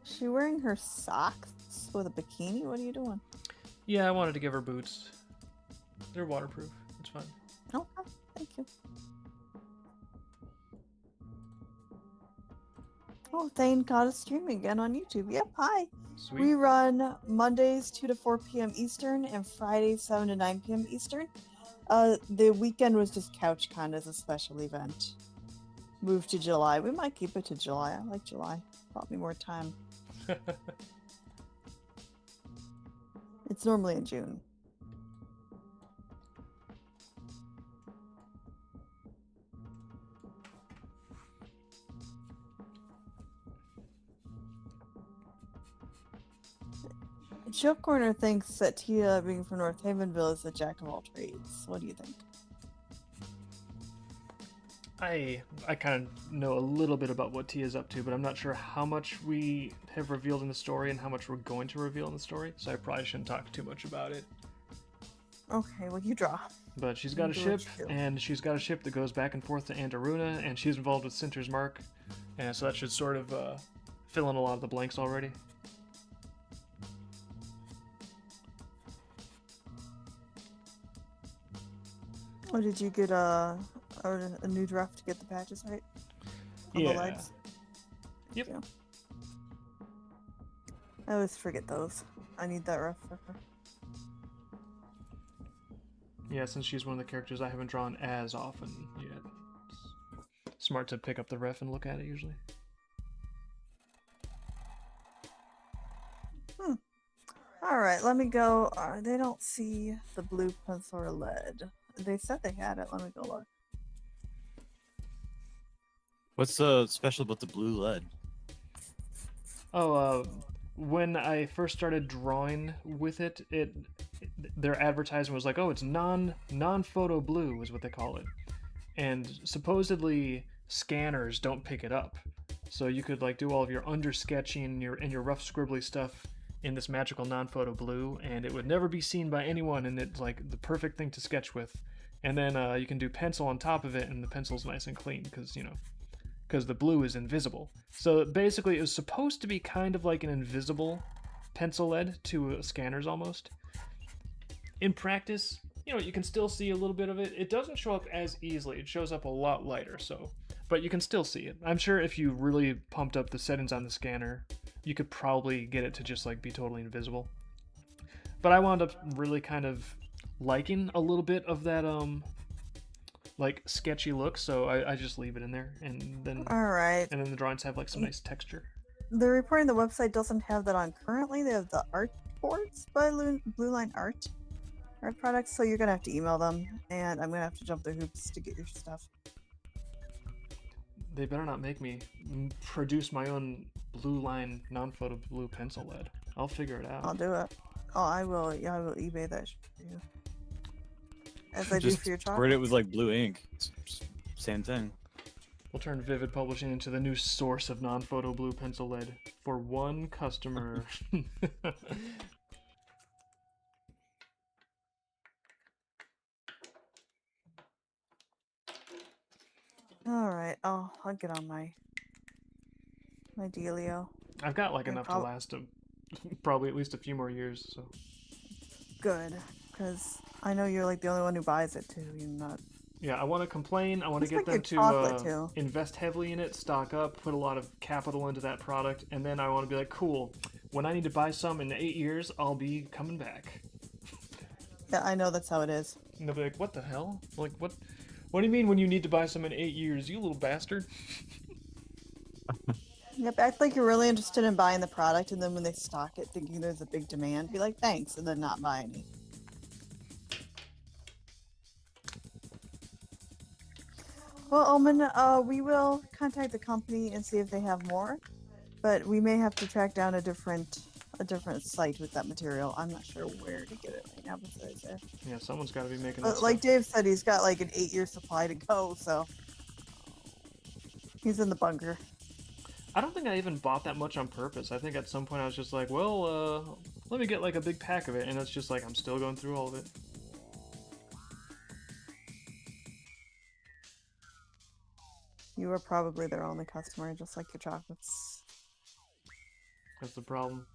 Is she wearing her socks with a bikini? What are you doing?
Yeah, I wanted to give her boots. They're waterproof. It's fine.
Okay, thank you. Oh, Thane caught us streaming again on YouTube. Yep, hi.
Sweet.
We run Mondays 2 to 4 p.m. Eastern and Fridays 7 to 9 p.m. Eastern. The weekend was just CouchCon as a special event. Moved to July. We might keep it to July. I like July. Bought me more time. It's normally in June. Chip Corner thinks that Tia, being from North Havenville, is the jack of all trades. What do you think?
I kind of know a little bit about what Tia's up to, but I'm not sure how much we have revealed in the story and how much we're going to reveal in the story, so I probably shouldn't talk too much about it.
Okay, well, you draw.
But she's got a ship, and she's got a ship that goes back and forth to Andaruna, and she's involved with Sinter's Mark, and so that should sort of fill in a lot of the blanks already.
Oh, did you get a new draft to get the patches right? On
Yeah.
the legs?
Yep.
Thank you. I always forget those. I need that ref for her.
Yeah, since she's one of the characters I haven't drawn as often yet. It's smart to pick up the ref and look at it usually.
Alright, let me go. They don't see the blue pencil or lead. They said they had it. Let me go look.
What's special about the blue lead?
Oh, when I first started drawing with it, their advertisement was like, "Oh, it's non-photo blue," is what they call it, and supposedly scanners don't pick it up, so you could like do all of your undersketching and your rough scribbly stuff in this magical non-photo blue, and it would never be seen by anyone, and it's like the perfect thing to sketch with. And then you can do pencil on top of it, and the pencil's nice and clean because because the blue is invisible. So basically, it was supposed to be kind of like an invisible pencil lead to scanners almost. In practice, you can still see a little bit of it. It doesn't show up as easily. It shows up a lot lighter, but you can still see it. I'm sure if you really pumped up the settings on the scanner, you could probably get it to just like be totally invisible. But I wound up really kind of liking a little bit of that like sketchy look, so I just leave it in there, and then
Alright.
and then the drawings have like some nice texture.
They're reporting the website doesn't have that on currently. They have the art boards by Blue Line Art products, so you're gonna have to email them, and I'm gonna have to jump through hoops to get your stuff.
They better not make me produce my own Blue Line non-photo blue pencil lead. I'll figure it out.
I'll do it. Oh, I will. Yeah, I will eBay that shit for you. As I do
Just
for your
squirt
chocolate.
it with like blue ink. Same thing.
We'll turn Vivid Publishing into the new source of non-photo blue pencil lead for one customer.
Alright, I'll get on my dealio.
I've got like
Yeah,
enough to last probably at least a few more years, so.
Good, because I know you're like the only one who buys it too. You're not.
Yeah, I want to complain. I want to
It's
get
like
them
your
to
chocolate, too.
invest heavily in it, stock up, put a lot of capital into that product, and then I want to be like, cool, when I need to buy some in 8 years, I'll be coming back.
Yeah, I know that's how it is.
And they'll be like, what the hell? Like, what do you mean when you need to buy some in 8 years, you little bastard?
Yep, act like you're really interested in buying the product, and then when they stock it, thinking there's a big demand, be like, thanks, and then not buy any. Well, Omen, we will contact the company and see if they have more, but we may have to track down a different site with that material. I'm not sure where to get it right now besides there.
Yeah, someone's got to be making
But
that
like
stuff.
Dave said, he's got like an 8-year supply to go, so he's in the bunker.
I don't think I even bought that much on purpose. I think at some point I was just like, well, let me get like a big pack of it, and it's just like I'm still going through all of it.
You are probably their only customer, just like your chocolates.
That's the problem.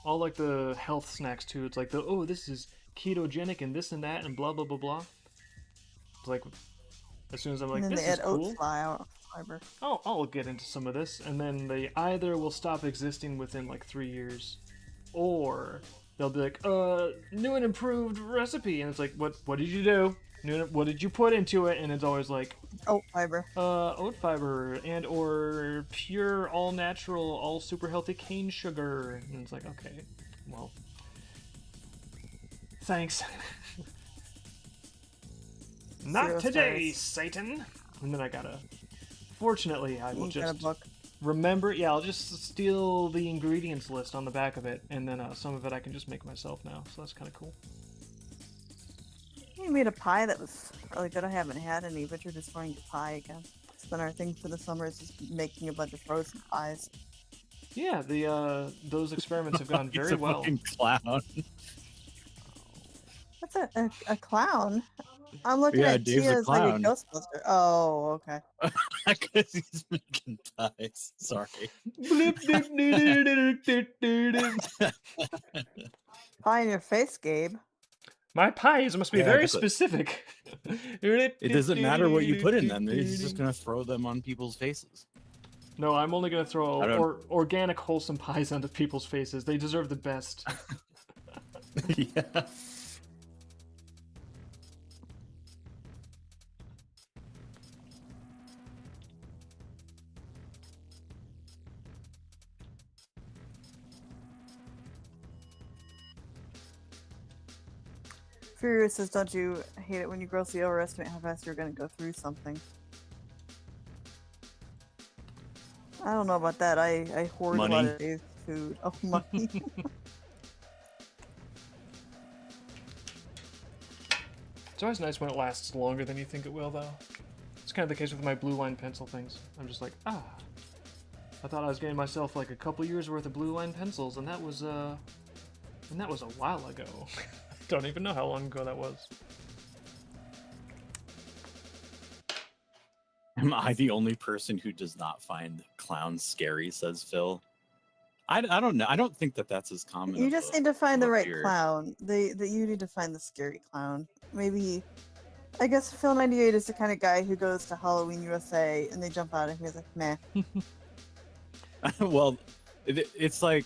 All like the health snacks too. It's like this is ketogenic and this and that and blah blah blah blah. It's like as soon as I'm like,
and then
this
they
is
add
cool.
oat fiber.
Oh, I'll get into some of this, and then they either will stop existing within like 3 years, or they'll be like, new and improved recipe, and it's like, what did you do? What did you put into it? And it's always like
Oat fiber.
oat fiber and or pure all natural all super healthy cane sugar, and it's like, okay, well, thanks. Not
0
today,
stars.
Satan. And then I gotta, fortunately, I will
You got a
just
book.
remember, yeah, I'll just steal the ingredients list on the back of it, and then some of it I can just make myself now, so that's kind of cool.
We made a pie that was really good. I haven't had any, but you're just going to pie again. It's been our thing for the summer, is just making a bunch of frozen pies.
Yeah, those experiments have gone very
He's a
well.
fucking clown.
That's a clown. I'm looking
Yeah,
at
Dave's
Tia
a
as like a
clown.
Ghostbuster. Oh, okay.
Because he's making pies. Sorry.
Pie in your face, Gabe.
My pies must be
Yeah,
very
exactly.
specific.
It doesn't matter what you put in them. He's just gonna throw them on people's faces.
No, I'm only gonna throw
I don't-
organic, wholesome pies onto people's faces. They deserve the best.
Yeah.
Furious says, don't you hate it when you grossly overestimate how fast you're going to go through something? I don't know about that. I hoard a lot
Money.
of Dave's food. Oh, money.
It's always nice when it lasts longer than you think it will, though. It's kind of the case with my blue line pencil things. I'm just like, I thought I was getting myself like a couple years worth of blue line pencils, and that was a while ago. Don't even know how long ago that was.
Am I the only person who does not find clowns scary? Says Phil. I don't know. I don't think that's as common.
You just need to find the right
fear.
clown. You need to find the scary clown. Maybe, I guess Phil 98 is the kind of guy who goes to Halloween USA and they jump out and he's like, meh.
Well, it's like,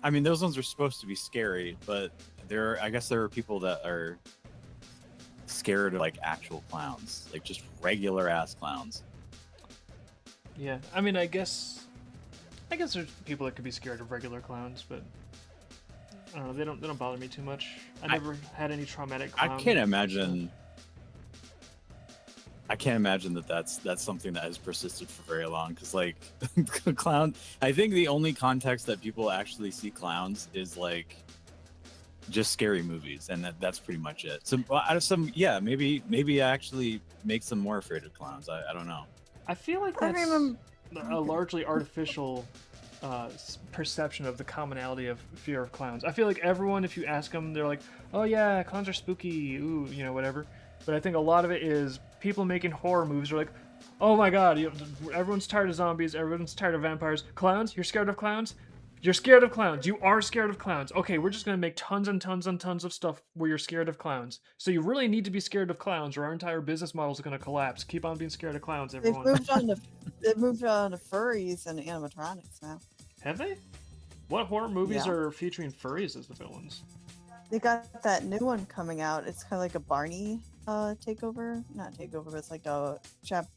I mean, those ones are supposed to be scary, but I guess there are people that are scared of like actual clowns, like just regular ass clowns.
Yeah, I mean, I guess there's people that could be scared of regular clowns, but I don't know. They don't bother me too much. I never had any traumatic.
I can't imagine. I can't imagine that's something that has persisted for very long. Because like clown, I think the only context that people actually see clowns is like just scary movies, and that's pretty much it. So maybe actually makes them more afraid of clowns. I don't know.
I feel like
I
that's
remember-
a largely artificial perception of the commonality of fear of clowns. I feel like everyone, if you ask them, they're like, "Oh yeah, clowns are spooky," ooh, whatever. But I think a lot of it is people making horror movies are like, "Oh my god, everyone's tired of zombies, everyone's tired of vampires. Clowns? You're scared of clowns? You're scared of clowns. You are scared of clowns. Okay, we're just gonna make tons and tons and tons of stuff where you're scared of clowns. So you really need to be scared of clowns, or our entire business model is gonna collapse. Keep on being scared of clowns, everyone."
They've moved on to furries and animatronics now.
Have they? What horror movies
Yeah.
are featuring furries as the villains?
They got that new one coming out. It's kind of like a Barney takeover. Not takeover, but it's like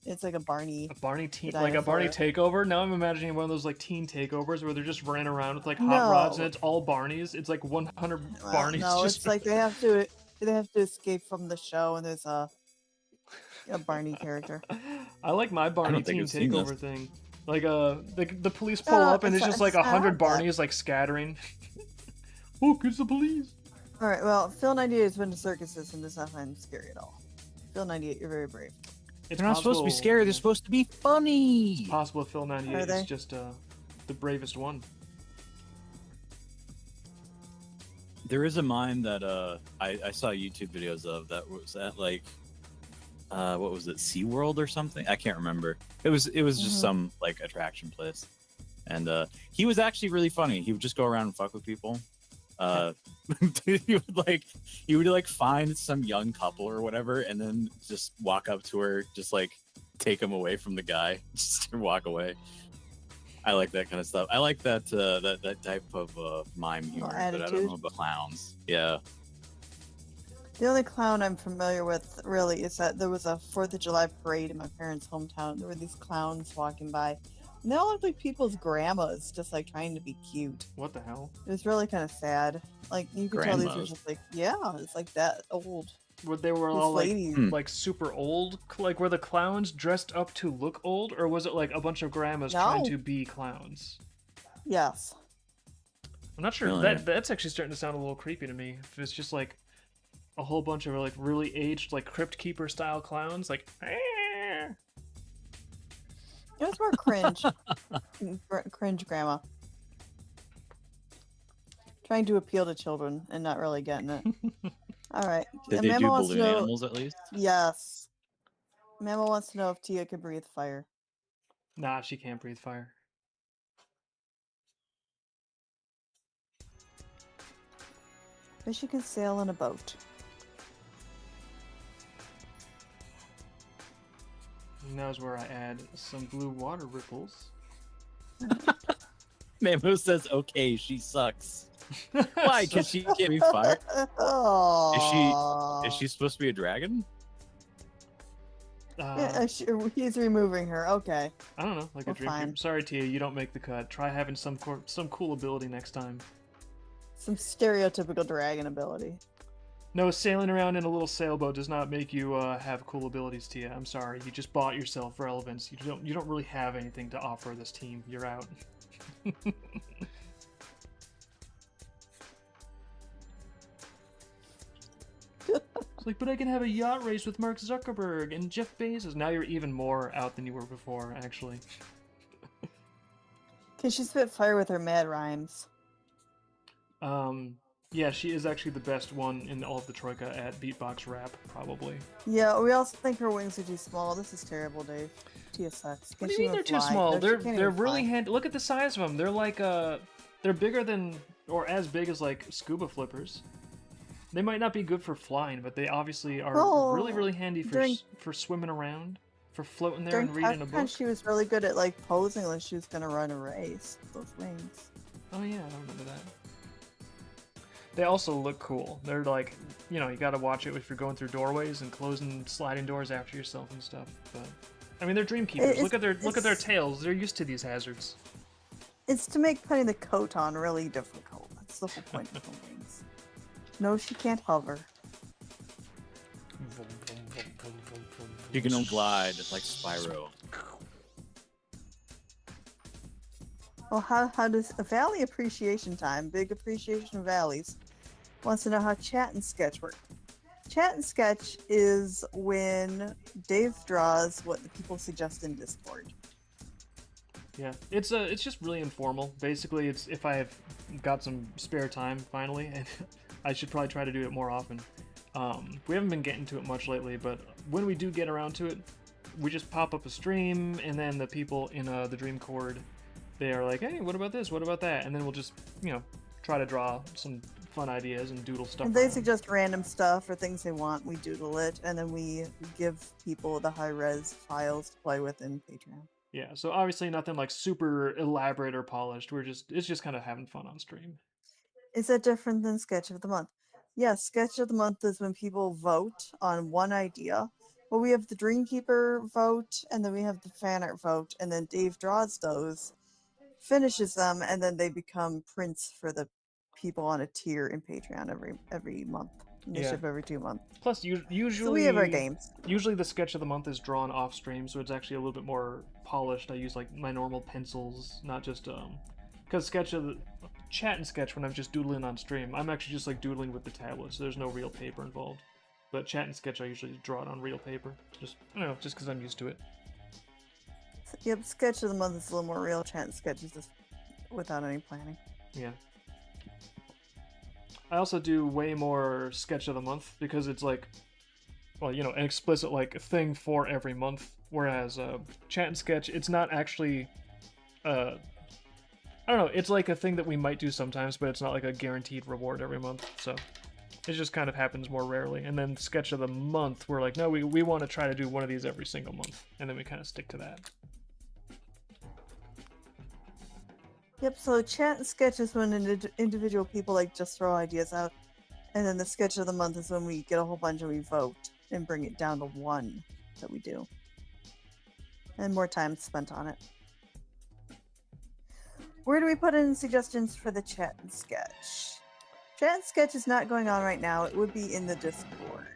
it's like a Barney.
A Barney teen,
The
like a Barney
dinosaur.
takeover. Now I'm imagining one of those like teen takeovers where they're just running around with like hot
No.
rods and it's all Barneys. It's like 100 Barneys.
No,
just
it's like they have to escape from the show, and there's a Barney character.
I like my Barney
think
teen
I've seen this.
takeover thing. Like the police pull up and it's just like 100 Barneys like scattering. Oh, it's the police.
All right, well, Phil 98 has been to circuses and does not find them scary at all. Phil 98, you're very brave.
It's
They're not supposed to be
possible-
scary. They're supposed to be funny.
It's possible if Phil
Are
98
they?
is just the bravest one.
There is a mime that I saw YouTube videos of that was at like what was it, SeaWorld or something? I can't remember. It was just some like attraction place. And he was actually really funny. He would just go around and fuck with people. He would like find some young couple or whatever and then just walk up to her, just like take him away from the guy, just walk away. I like that kind of stuff. I like that that type of mime humor, but I don't
attitude.
know about clowns. Yeah.
The only clown I'm familiar with, really, is that there was a 4th of July parade in my parents' hometown. There were these clowns walking by. And they all looked like people's grandmas, just like trying to be cute.
What the hell?
It was really kind of sad. Like, you could tell these were
Grandmas.
just like, yeah, it's like that old.
What they were
These
all like
ladies.
like super old? Like were the clowns dressed up to look old, or was it like a bunch of grandmas trying
No.
to be clowns?
Yes.
I'm not sure.
Really?
That's actually starting to sound a little creepy to me. If it's just like a whole bunch of like really aged like crypt keeper style clowns, like.
It was more cringe. Cringe grandma. Trying to appeal to children and not really getting it. All right.
Did they
Mama
do
wants to
balloon
know.
animals at least?
Yes. Mama wants to know if Tia can breathe fire.
Nah, she can't breathe fire.
But she can sail in a boat.
And now's where I add some blue water ripples.
Mamo says, "Okay, she sucks." Why? Because she can't be fired. Is she supposed to be a dragon?
Yeah, he's removing her. Okay.
I don't know, like
We're
a dream.
fine.
Sorry, Tia, you don't make the cut. Try having some cool ability next time.
Some stereotypical dragon ability.
No, sailing around in a little sailboat does not make you have cool abilities, Tia. I'm sorry. You just bought yourself relevance. You don't really have anything to offer this team. You're out. It's like, but I can have a yacht race with Mark Zuckerberg and Jeff Bezos. Now you're even more out than you were before, actually.
Can she spit fire with her mad rhymes?
Yeah, she is actually the best one in all of the Troika at beatbox rap, probably.
Yeah, we also think her wings are too small. This is terrible, Dave. Tia sucks.
What do you mean they're too small?
No,
they're really handy. Look at the size of them. They're like they're bigger than or as big as like scuba flippers. They might not be good for flying, but they obviously are really handy for swimming around, for floating there and reading a book.
She was really good at like posing like she was gonna run a race with those wings.
Oh yeah, I remember that. They also look cool. They're like, you know, you gotta watch it if you're going through doorways and closing sliding doors after yourself and stuff. But I mean, they're dream keepers. Look at their tails. They're used to these hazards.
It's to make putting the coat on really difficult. That's the whole point of the wings. No, she can't hover.
You can glide like Spyro.
Well, how does a Valley appreciation time? Big appreciation of Valleys. Wants to know how chat and sketch work. Chat and sketch is when Dave draws what the people suggest in Discord.
Yeah, it's just really informal. Basically, it's if I have got some spare time finally, and I should probably try to do it more often. We haven't been getting to it much lately, but when we do get around to it, we just pop up a stream, and then the people in the Dream Cord, they are like, hey, what about this? What about that? And then we'll just, you know, try to draw some fun ideas and doodle stuff.
And they suggest random stuff or things they want. We doodle it, and then we give people the high-res files to play with in Patreon.
Yeah, so obviously nothing like super elaborate or polished. It's just kind of having fun on stream.
Is that different than Sketch of the Month? Yes, Sketch of the Month is when people vote on one idea. Well, we have the Dreamkeeper vote, and then we have the fan art vote, and then Dave draws those, finishes them, and then they become prints for the people on a tier in Patreon every month. And they ship every 2 months.
Plus, usually
so we have our games.
Usually, the sketch of the month is drawn off stream, so it's actually a little bit more polished. I use like my normal pencils, not just because chat and sketch when I'm just doodling on stream, I'm actually just like doodling with the tablet, so there's no real paper involved. But chat and sketch, I usually draw it on real paper. Just I don't know, just because I'm used to it.
Yep, Sketch of the Month is a little more real. Chat and sketch is just without any planning.
Yeah. I also do way more sketch of the month because it's like, well, you know, an explicit like thing for every month. Whereas chat and sketch, it's not actually, I don't know, it's like a thing that we might do sometimes, but it's not like a guaranteed reward every month. So it just kind of happens more rarely. And then sketch of the month, we're like, no, we want to try to do one of these every single month, and then we kind of stick to that.
Yep, so chat and sketch is when individual people like just throw ideas out. And then the sketch of the month is when we get a whole bunch and we vote and bring it down to one that we do. And more time spent on it. Where do we put in suggestions for the chat and sketch? Chat and sketch is not going on right now. It would be in the Discord.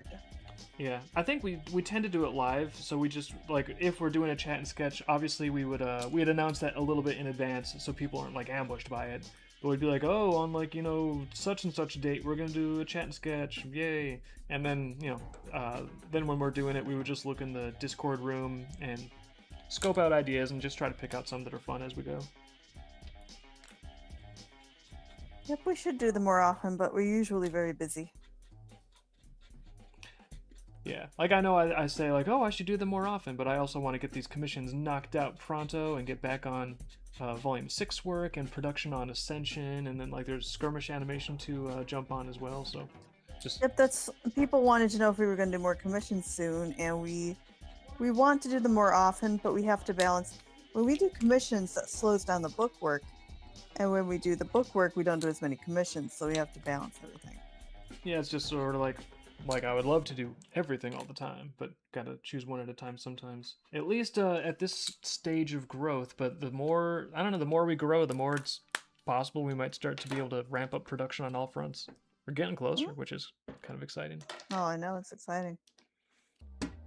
Yeah, I think we tend to do it live, so we just, like, if we're doing a chat and sketch, obviously we'd announce that a little bit in advance so people aren't, like, ambushed by it. But we'd be like, oh, on, like, you know, such and such a date, we're gonna do a chat and sketch, yay! And then, you know, then when we're doing it, we would just look in the Discord room and scope out ideas and just try to pick out some that are fun as we go.
Yep, we should do them more often, but we're usually very busy.
Yeah, like I know I say like, oh, I should do them more often, but I also want to get these commissions knocked out pronto and get back on Volume 6 work and production on Ascension, and then like there's skirmish animation to jump on as well. So, just
Yep, that's people wanted to know if we were going to do more commissions soon, and we want to do them more often, but we have to balance. When we do commissions, that slows down the book work, and when we do the book work, we don't do as many commissions, so we have to balance everything.
yeah, it's just sort of like I would love to do everything all the time, but gotta choose one at a time sometimes. At least at this stage of growth. But the more I don't know, the more we grow, the more it's possible we might start to be able to ramp up production on all fronts. We're getting closer, which is kind of exciting.
Oh, I know, it's exciting.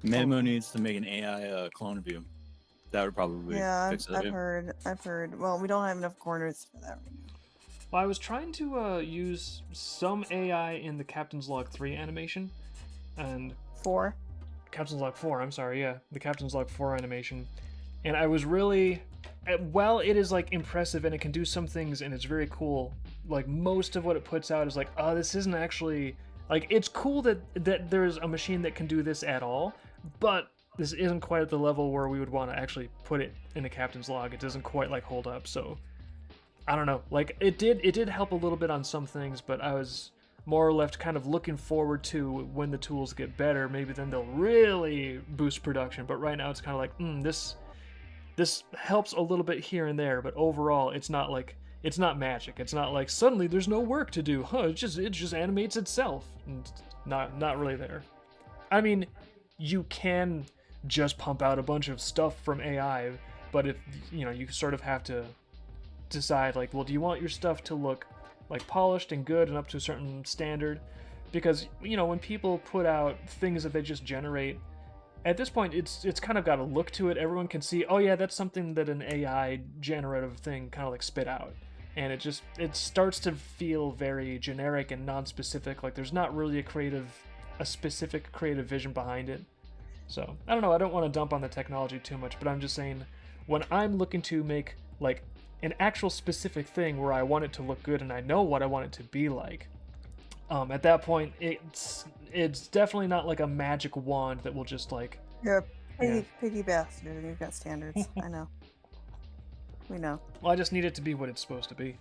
Memo needs to make an AI clone of you. That would probably fix it.
I've heard. Well, we don't have enough corners for that right now.
Well, I was trying to use some AI in the Captain's Log 3 animation, and
4.
Captain's Log 4, I'm sorry, yeah, the Captain's Log 4 animation, and I was really, while it is like impressive and it can do some things and it's very cool, like most of what it puts out is like, oh, this isn't actually, like it's cool that there's a machine that can do this at all, but this isn't quite at the level where we would want to actually put it in a Captain's Log. It doesn't quite like hold up, so I don't know. Like it did help a little bit on some things, but I was more or less kind of looking forward to when the tools get better. Maybe then they'll really boost production. But right now it's kind of like, this helps a little bit here and there, but overall it's not magic. It's not like suddenly there's no work to do. It just animates itself. And not really there. I mean, you can just pump out a bunch of stuff from AI, but if you sort of have to decide like, well, do you want your stuff to look like polished and good and up to a certain standard? Because when people put out things that they just generate, at this point it's kind of got a look to it. Everyone can see, oh yeah, that's something that an AI generative thing kind of like spit out, and it starts to feel very generic and non-specific. Like there's not really a specific creative vision behind it. So I don't know, I don't want to dump on the technology too much, but I'm just saying, when I'm looking to make like an actual specific thing where I want it to look good and I know what I want it to be like, at that point it's definitely not like a magic wand that will just like,
You're a piggy bastard and you've got standards. I know. We know.
well, I just need it to be what it's supposed to be.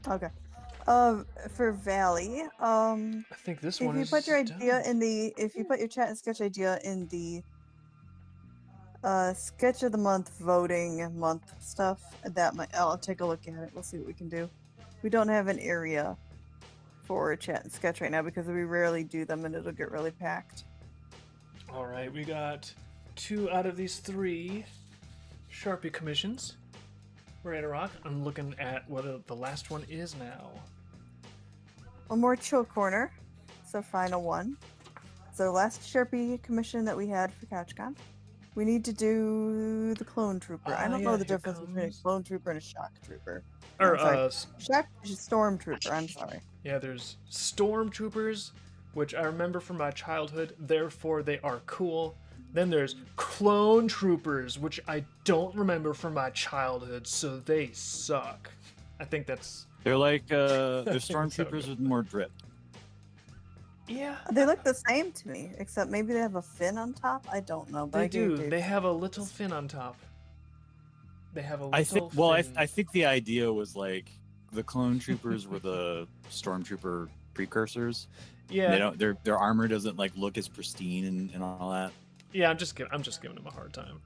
Okay. For Valley,
I think this one is
if you put your idea
done.
if you put your chat and sketch idea in the sketch of the month voting month stuff, I'll take a look at it. We'll see what we can do. We don't have an area for chat and sketch right now because we rarely do them and it'll get really packed.
All right, we got 2 out of these 3 Sharpie commissions. We're at a rock. I'm looking at what the last one is now.
One more chill corner. It's our final one. It's our last Sharpie commission that we had for CouchCon. We need to do the clone trooper. I don't know the difference between a clone trooper and a shock trooper. Shock stormtrooper. I'm sorry.
Yeah, there's stormtroopers, which I remember from my childhood, therefore they are cool. Then there's clone troopers, which I don't remember from my childhood, so they suck. I think that's...
They're like they're stormtroopers with more drip.
Yeah.
They look the same to me, except maybe they have a fin on top. I don't know. But
They do. They have a little fin on top. They have a little fin.
I think the idea was like the clone troopers were the stormtrooper precursors.
Yeah.
Their armor doesn't like look as pristine and all that.
Yeah, I'm just giving them a hard time.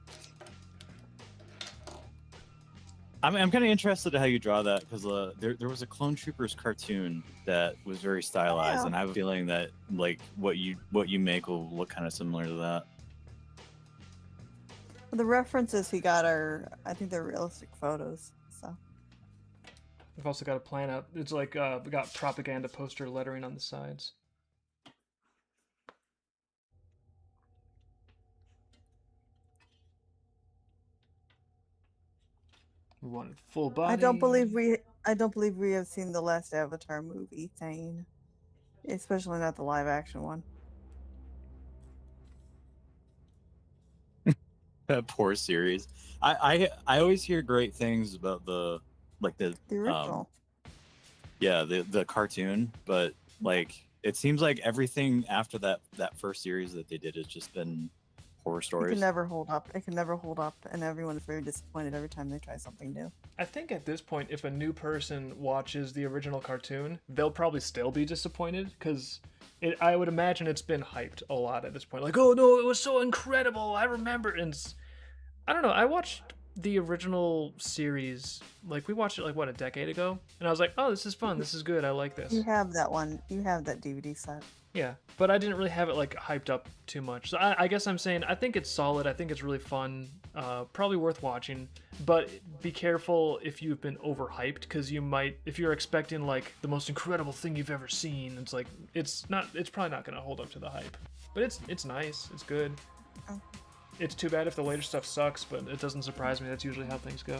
I'm kind of interested in how you draw that because there was a Clone Troopers cartoon that was very stylized, and I have a feeling that like what you make will look kind of similar to that.
The references he got I think they're realistic photos. So
We've also got a plan up. It's like we got propaganda poster lettering on the sides. We wanted full body.
I don't believe we have seen the last Avatar movie, Thane. Especially not the live action one.
That poor series. I always hear great things about the
original.
the cartoon, but like it seems like everything after that first series that they did has just been horror
It
stories.
can never hold up. It can never hold up, and everyone is very disappointed every time they try something new.
I think at this point, if a new person watches the original cartoon, they'll probably still be disappointed because I would imagine it's been hyped a lot at this point. Like, oh no, it was so incredible. I remember. And I don't know. I watched the original series. Like, we watched it like what, a decade ago, and I was like, oh, this is fun. This is good. I like this.
You have that one. You have that DVD set.
Yeah, but I didn't really have it like hyped up too much. So I guess I'm saying I think it's solid. I think it's really fun. Probably worth watching. But be careful if you've been overhyped, because you might, if you're expecting like the most incredible thing you've ever seen, it's like it's not. It's probably not going to hold up to the hype. But it's nice. It's good.
Oh.
It's too bad if the later stuff sucks, but it doesn't surprise me. That's usually how things go.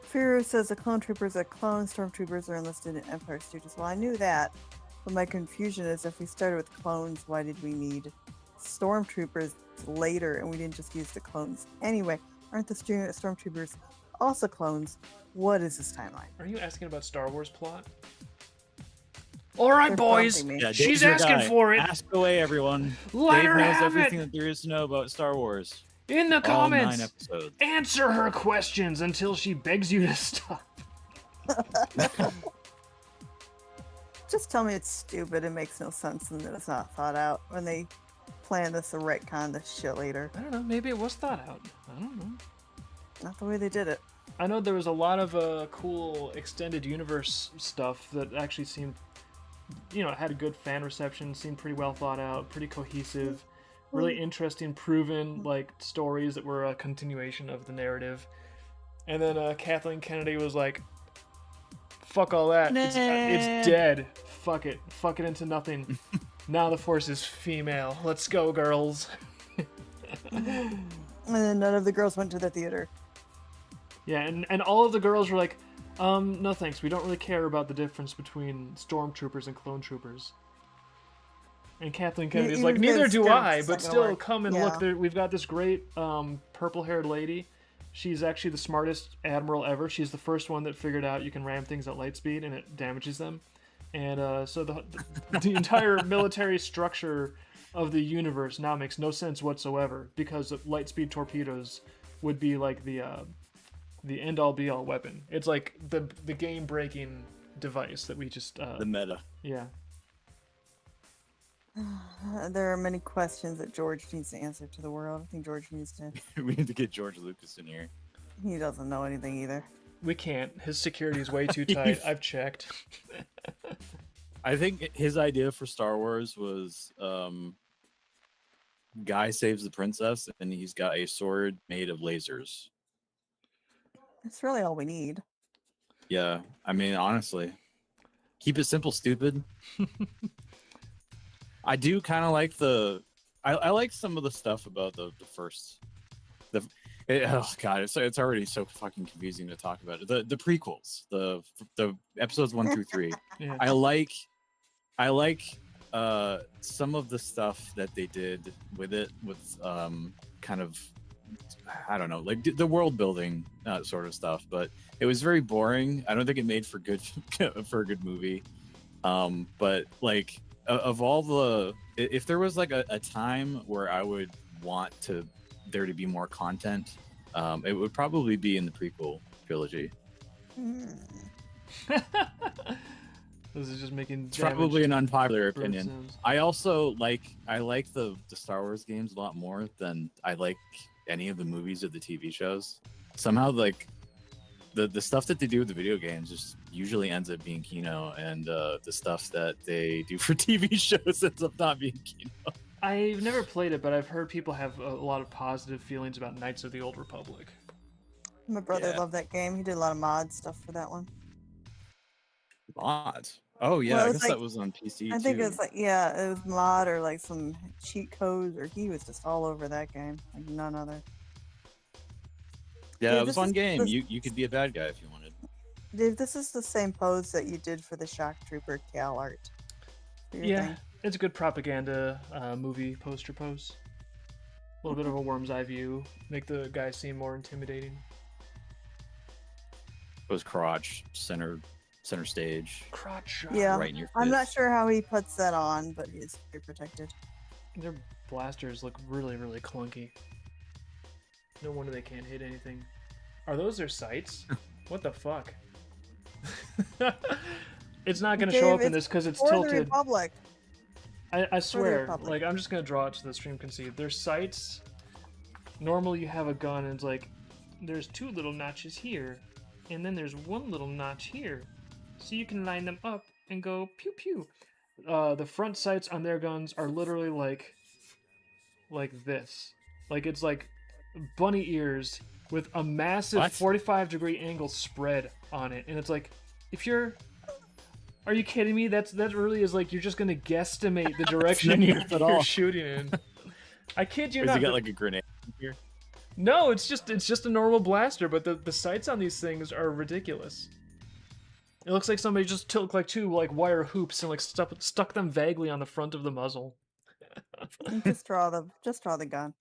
Fury says the clone troopers are clone stormtroopers are enlisted in Empire Studios. Well, I knew that, but my confusion is if we started with clones, why did we need stormtroopers later and we didn't just use the clones? Anyway, aren't the stormtroopers also clones? What is this timeline?
Are you asking about Star Wars plot? All right,
They're
boys.
prompting me.
Yeah, Dave's
She's
your
asking
guy.
for it.
Ask away, everyone.
Let
Dave
her
knows
have
everything
it
that there is to know about Star Wars.
in the
All 9
comments.
episodes.
Answer her questions until she begs you to stop.
Just tell me it's stupid. It makes no sense and that it's not thought out when they plan this to retcon this shit later.
I don't know. Maybe it was thought out. I don't know.
Not the way they did it.
I know there was a lot of cool extended universe stuff that actually seemed, had a good fan reception, seemed pretty well thought out, pretty cohesive, really interesting, proven like stories that were a continuation of the narrative. And then Kathleen Kennedy was like, "Fuck all that. It's dead. Fuck it. Fuck it into nothing. Now the Force is female. Let's go, girls."
And then none of the girls went to the theater.
Yeah, and all of the girls were like, no thanks, we don't really care about the difference between stormtroopers and clone troopers. And Kathleen Kennedy's like,
even
neither
if
do
it's
I,
not
but
gonna
still
work.
come and
Yeah.
look, there, we've got this great purple-haired lady. She's actually the smartest admiral ever. She's the first one that figured out you can ram things at light speed and it damages them. And so the entire military structure of the universe now makes no sense whatsoever, because light speed torpedoes would be like the end-all be-all weapon. It's like the game-breaking device that we just
The meta.
yeah.
There are many questions that George needs to answer to the world. I think George needs to.
We need to get George Lucas in here.
He doesn't know anything either.
We can't. His security is way too tight. I've checked.
I think his idea for Star Wars was guy saves the princess and he's got a sword made of lasers.
That's really all we need.
Yeah, I mean, honestly, keep it simple, stupid. I do kind of like I like some of the stuff about the first. Oh god, it's already so fucking confusing to talk about it. The prequels, the episodes 1 through 3.
Yeah.
I like some of the stuff that they did with it, with kind of, I don't know, like the world building sort of stuff, but it was very boring. I don't think it made for a good movie. But like of all the, if there was like a time where I would want there to be more content, it would probably be in the prequel trilogy.
This is just making.
It's probably an unpopular
bird
opinion.
sounds.
I also like the Star Wars games a lot more than I like any of the movies or the TV shows. Somehow, like the stuff that they do with the video games just usually ends up being Kino, and the stuff that they do for TV shows ends up not being Kino.
I've never played it, but I've heard people have a lot of positive feelings about Knights of the Old Republic.
My brother
Yeah.
loved that game. He did a lot of mod stuff for that one.
Mods. Oh yeah,
Well,
I
it's
guess
like-
that was on PC
I think
too.
it was like, yeah, it was mod or like some cheat codes, or he was just all over that game, like none other.
Yeah,
Dude,
it was a
this
fun
is-
game.
this-
You could be a bad guy if you wanted.
Dave, this is the same pose that you did for the Shock Trooper Cal art. for your
Yeah,
thing.
it's a good propaganda movie poster pose. A little bit of a worm's eye view, make the guy seem more intimidating.
It was crotch centered center stage,
Crotch shot.
Yeah.
right in your face.
I'm not sure how he puts that on, but he's very protected.
Their blasters look really, really clunky. No wonder they can't hit anything. Are those their sights? What the fuck? It's not going to show
Dave,
up in
it's
this because it's
For the
tilted.
Republic.
I swear,
Republic.
like, I'm just going to draw it so the stream can see. Their sights, normally you have a gun and it's like, there's 2 little notches here, and then there's 1 little notch here. So you can line them up and go pew pew. The front sights on their guns are literally like this. Like, it's like bunny ears with a massive
What?
45-degree angle spread on it, and it's like, are you kidding me? That really is like you're just gonna guesstimate the direction
at all.
you're shooting in. I kid you
Has
not.
he got like a grenade here?
No, it's just a normal blaster, but the sights on these things are ridiculous. It looks like somebody just took like 2 like wire hoops and like stuck them vaguely on the front of the muzzle.
Just draw the gun.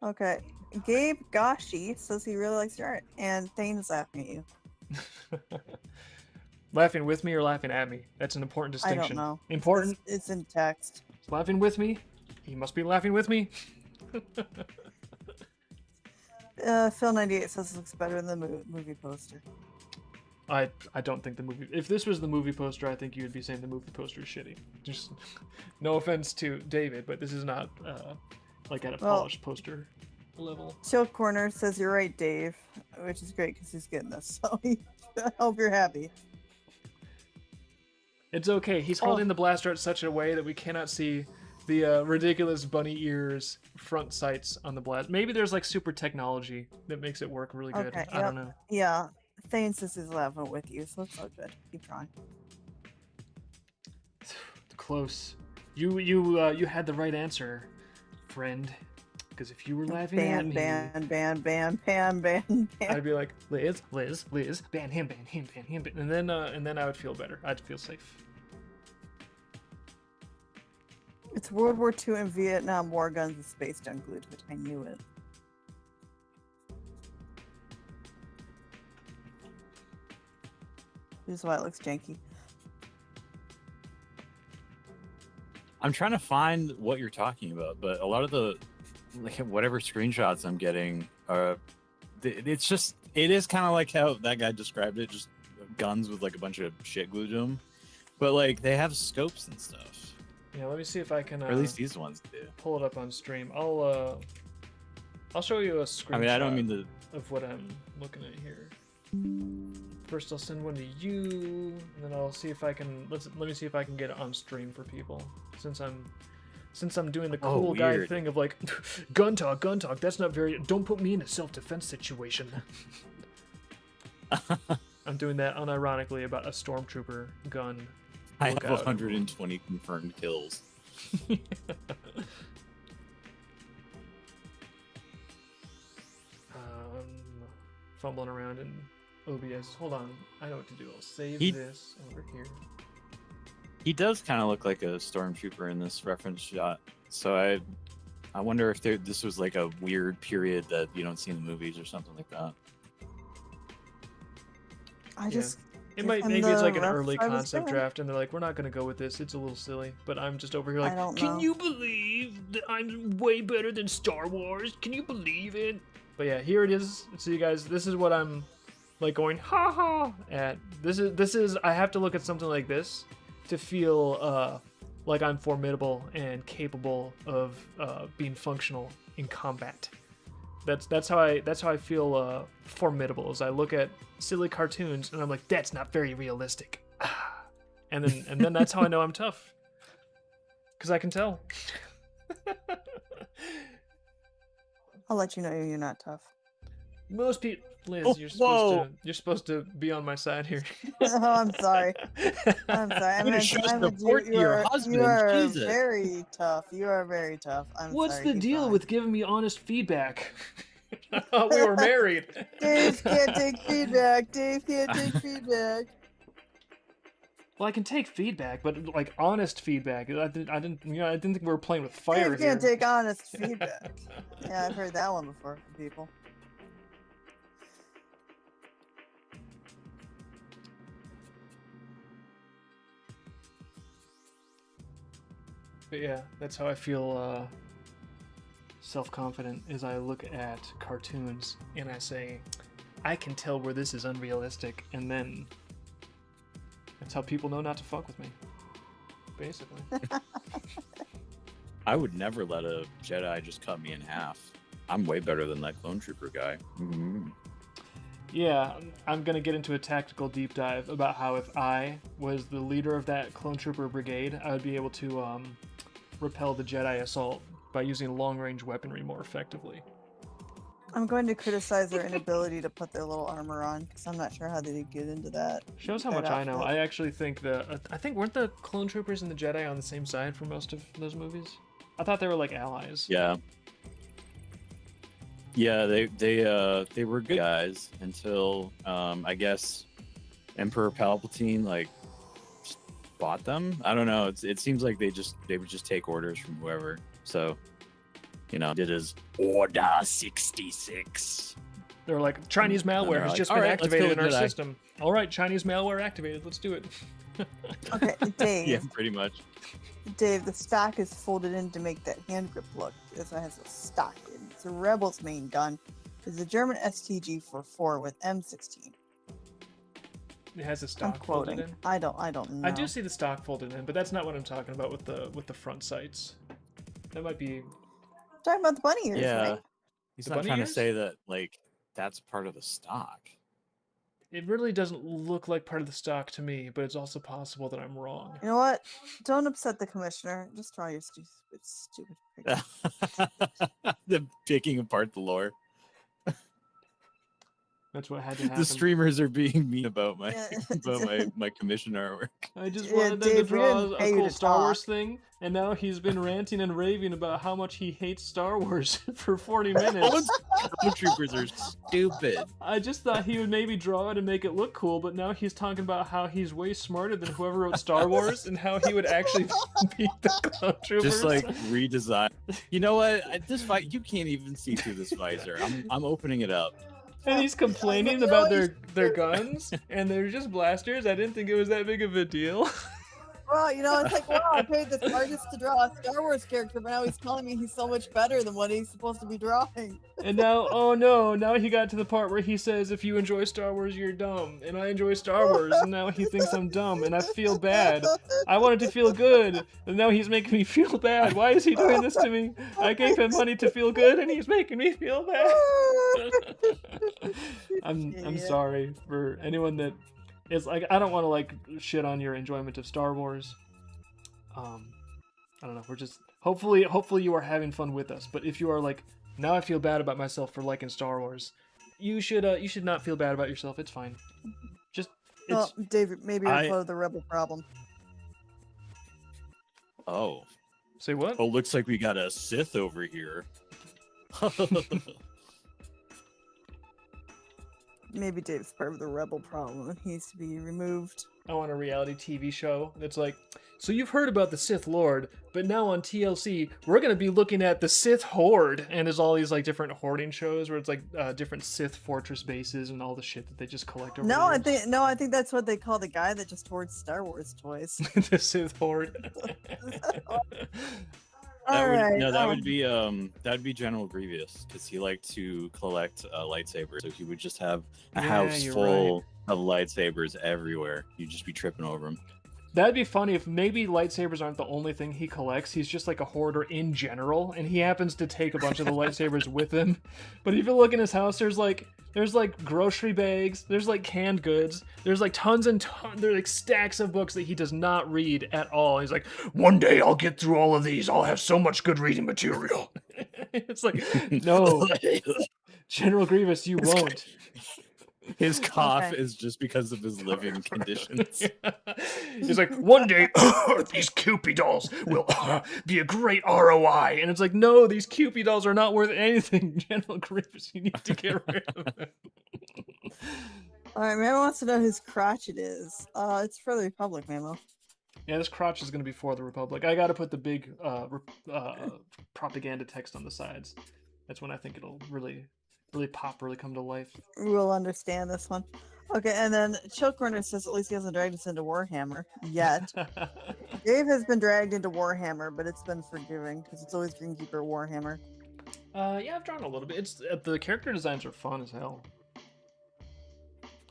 Okay. Gabe Gashi says he really likes your art, and Thane's laughing at you.
Laughing with me or laughing at me? That's an important
I
distinction.
don't know.
Important?
It's in text.
Laughing with me? He must be laughing with me.
Phil98 says it looks better than the movie poster.
I don't think the movie... If this was the movie poster, I think you would be saying the movie poster is shitty. Just no offense to David, but this is not like at a polished poster level.
Chill Corner says you're right, Dave, which is great because he's getting this. So I hope you're happy.
It's okay. He's holding the blaster in such a way that we cannot see the ridiculous bunny ears front sights on the blast. Maybe there's like super technology that makes it work really good.
Okay,
I don't know.
Yeah, Thane says he's laughing with you, so it's all good. Keep trying.
Close. You had the right answer, friend. Because if you were laughing at me,
ban.
I'd be like, Liz, ban him, and then I would feel better. I'd feel safe.
It's World War II and Vietnam War guns with space junk glued, which I knew it. This is why it looks janky.
I'm trying to find what you're talking about, but a lot of the like whatever screenshots I'm getting it is kind of like how that guy described it, just guns with like a bunch of shit glued to them, but like they have scopes and stuff.
Yeah, let me see if I can.
Or at least these ones do.
Pull it up on stream. I'll show you a screenshot.
I mean, I don't mean to.
Of what I'm looking at here. First, I'll send one to you, and then I'll see if I can. Let me see if I can get it on stream for people. Since I'm doing the cool guy
weird.
thing of like, gun talk. That's not very. Don't put me in a self-defense situation. I'm doing that unironically about a stormtrooper gun.
I have
Lookout.
120 confirmed kills.
Fumbling around in OBS. Hold on, I know what to do. I'll save this over here.
He does kind of look like a stormtrooper in this reference shot. So I wonder if this was like a weird period that you don't see in the movies or something like that.
Maybe it's like an early concept draft, and they're like, we're not gonna go with this. It's a little silly. But I'm just over here like, can you believe that I'm way better than Star Wars? Can you believe it? But yeah, here it is. So you guys, this is what I'm like going ha ha at. This is I have to look at something like this to feel like I'm formidable and capable of being functional in combat. That's how I feel formidable, as I look at silly cartoons and I'm like, that's not very realistic. And then that's how I know I'm tough. Because I can tell.
I'll let you know you're not tough.
Most people, Liz, you're supposed to be on my side here.
Oh, I'm sorry. I'm sorry. You are very tough. You are very tough.
What's the deal with giving me honest feedback? I thought we were married.
Dave can't take feedback. Dave can't take feedback.
Well, I can take feedback, but like honest feedback. I didn't think we were playing with fire
Dave
here.
can't take honest feedback. Yeah, I've heard that one before from people.
But yeah, that's how I feel self-confident as I look at cartoons and I say, I can tell where this is unrealistic, and then that's how people know not to fuck with me. Basically.
I would never let a Jedi just cut me in half. I'm way better than that clone trooper guy. Mm-hmm.
Yeah, I'm gonna get into a tactical deep dive about how if I was the leader of that clone trooper brigade, I would be able to repel the Jedi assault by using long-range weaponry more effectively.
I'm going to criticize their inability to put their little armor on because I'm not sure how they get into that.
Shows how
that
much I know.
outfit.
I actually think I think weren't the clone troopers and the Jedi on the same side for most of those movies? I thought they were like allies.
Yeah. Yeah, they were good guys until I guess Emperor Palpatine like just bought them. I don't know. It seems like they would just take orders from whoever. So, did his Order 66.
They were like, Chinese malware has
like,
just
"All
been
right, let's
activated in
kill
our
a Jedi."
system. All right, Chinese malware activated. Let's do it.
Okay, Dave.
Yeah, pretty much.
Dave, the stock is folded in to make that hand grip look. It has a stock. It's a Rebel's main gun. It's a German STG-44 with M16.
It has a
I'm
stock folded
quoting.
in.
I don't know.
I do see the stock folded in, but that's not what I'm talking about with the front sights. That might be.
Talking about the bunny ears,
Yeah.
right?
He's
The
not
bunny
trying
ears?
to say that like that's part of the stock.
It really doesn't look like part of the stock to me, but it's also possible that I'm wrong.
You know what? Don't upset the commissioner. Just draw your stupid picture.
The picking apart the lore.
That's what had to happen.
The streamers are being mean about my
Yeah.
about my commission artwork.
I just
Yeah,
wanted them
Dave,
to
we
draw
didn't
a
pay you
cool
to
Star Wars
talk.
thing, and now he's been ranting and raving about how much he hates Star Wars for 40 minutes.
Clone troopers are stupid.
I just thought he would maybe draw it and make it look cool, but now he's talking about how he's way smarter than whoever wrote Star Wars and how he would actually beat the clone troopers.
Just like redesign. You know what? This fight, you can't even see through this visor. I'm opening it up.
And he's complaining
You know,
about their guns, and they're just blasters. I didn't think it was that big of a deal.
Well, it's like, wow, I paid this artist to draw a Star Wars character, but now he's telling me he's so much better than what he's supposed to be drawing.
And now, oh no, now he got to the part where he says, if you enjoy Star Wars, you're dumb. And I enjoy Star Wars, and now he thinks I'm dumb, and I feel bad. I wanted to feel good, and now he's making me feel bad. Why is he doing this to me? I gave him money to feel good, and he's making me feel bad. I'm sorry for anyone that is like, I don't want to like shit on your enjoyment of Star Wars. I don't know. We're just hopefully you are having fun with us. But if you are like, now I feel bad about myself for liking Star Wars, you should not feel bad about yourself. It's fine. Just
Well, David, maybe you're
I-
part of the rebel problem.
Oh.
say what?
Oh, looks like we got a Sith over here.
Maybe Dave's part of the rebel problem. He needs to be removed.
I want a reality TV show that's like, so you've heard about the Sith Lord, but now on TLC, we're going to be looking at the Sith Horde. And there's all these like different hoarding shows where it's like different Sith fortress bases and all the shit that they just collect over
No,
the years.
I think that's what they call the guy that just hoards Star Wars toys.
The Sith Horde.
That would be General Grievous because he liked to collect lightsabers. So he would just have a
Yeah,
house
you're
full of lightsabers everywhere. You'd just be tripping over them.
That'd be funny if maybe lightsabers aren't the only thing he collects. He's just like a hoarder in general, and he happens to take a bunch of the lightsabers with him. But if you look in his house, there's like grocery bags, there's like canned goods, there's like tons and tons, there's like stacks of books that he does not read at all. He's like, one day I'll get through all of these. I'll have so much good reading material. It's like, no, General Grievous, you won't.
His cough
Okay.
is just because of his living conditions.
He's like, one day these Kewpie dolls will be a great ROI. And it's like, no, these Kewpie dolls are not worth anything. General Grievous, you need to get rid of them.
All right, Mamo wants to know whose crotch it is. It's for the Republic, Mamo.
Yeah, this crotch is going to be for the Republic. I got to put the big propaganda text on the sides. That's when I think it'll really really pop, really come to life.
We'll understand this one. Okay, and then Choke Runner says at least he hasn't dragged us into Warhammer yet. Dave has been dragged into Warhammer, but it's been forgiving because it's always Greenkeeper Warhammer.
Yeah, I've drawn a little bit. It's the character designs are fun as hell.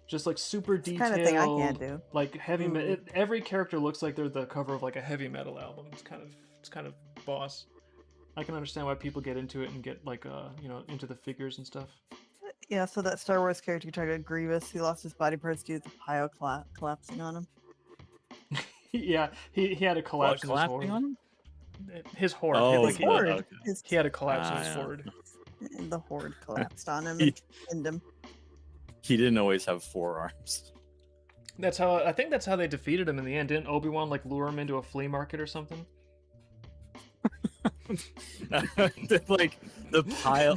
Just like super
It's the
detailed,
kind of thing I can't do.
like heavy metal. Every character looks like they're the cover of like a heavy metal album. It's kind of boss. I can understand why people get into it and get like into the figures and stuff.
Yeah, so that Star Wars character targeted Grievous. He lost his body parts due to the pile collapsing on him.
Yeah, he had a collapse in his
collapsing
horde.
on him?
His horde.
Oh,
like,
horde.
okay.
he had a collapse in his
yeah.
horde.
The horde collapsed on him
He-
and pinned him.
He didn't always have 4 arms.
I think that's how they defeated him in the end. Didn't Obi-Wan like lure him into a flea market or something?
Like the pile.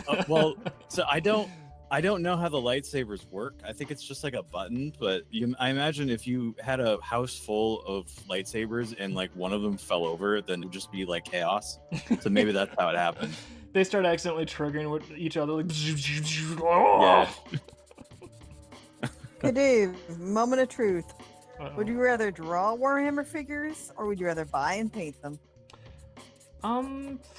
So I don't know how the lightsabers work. I think it's just like a button, but I imagine if you had a house full of lightsabers and like one of them fell over, then it would just be like chaos. So maybe that's how it happened.
They start accidentally triggering with each other. Like,
Yeah.
Okay, Dave, moment of truth.
Uh-oh.
Would you rather draw Warhammer figures or would you rather buy and paint them?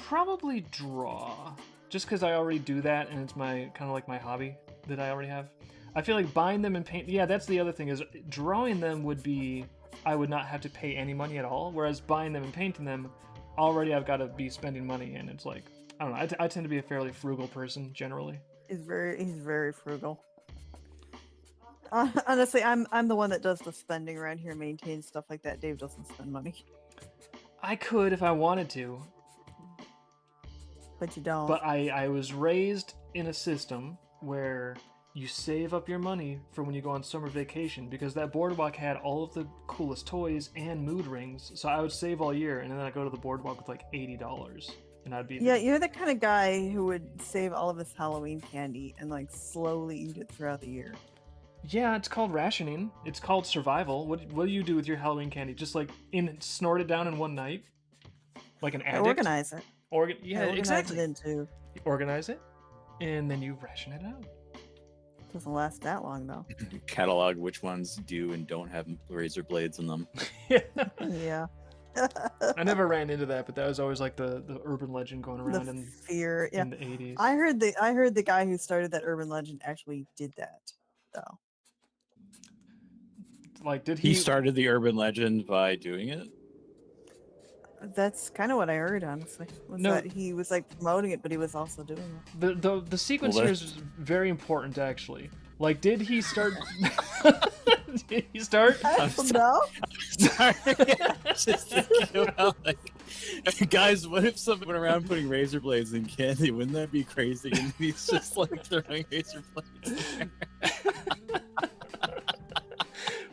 Probably draw. Just because I already do that, and it's my kind of like my hobby that I already have. I feel like buying them and paint. Yeah, that's the other thing is drawing them would be. I would not have to pay any money at all. Whereas buying them and painting them, already I've got to be spending money, and it's like I don't know. I tend to be a fairly frugal person generally.
He's very frugal. Honestly, I'm the one that does the spending around here, maintains stuff like that. Dave doesn't spend money,
I could if I wanted to,
but you don't.
but I was raised in a system where you save up your money for when you go on summer vacation because that boardwalk had all of the coolest toys and mood rings. So I would save all year, and then I'd go to the boardwalk with like $80, and I'd be
Yeah, you're the kind of guy who would save all of his Halloween candy and like slowly eat it throughout the year.
Yeah, it's called rationing. It's called survival. What do you do with your Halloween candy? Just like snort it down in one night, like an
I
addict.
organize it.
Yeah,
Organize
exactly.
it into.
You organize it, and then you ration it out.
Doesn't last that long though.
Catalog which ones do and don't have razor blades in them.
Yeah.
I never ran into that, but that was always like the urban legend going around
The
in
fear. Yeah.
the 80s.
I heard the guy who started that urban legend actually did that though.
Like, did
He started the urban legend by doing it.
That's kind of what I heard, honestly.
No.
That he was like promoting it, but he was also doing it.
The sequence
Well,
here is very important, actually. Like, did he start? Did he start?
No.
Sorry. Just thinking about like, guys, what if someone went around putting razor blades in candy? Wouldn't that be crazy? And he's just like throwing razor blades in there.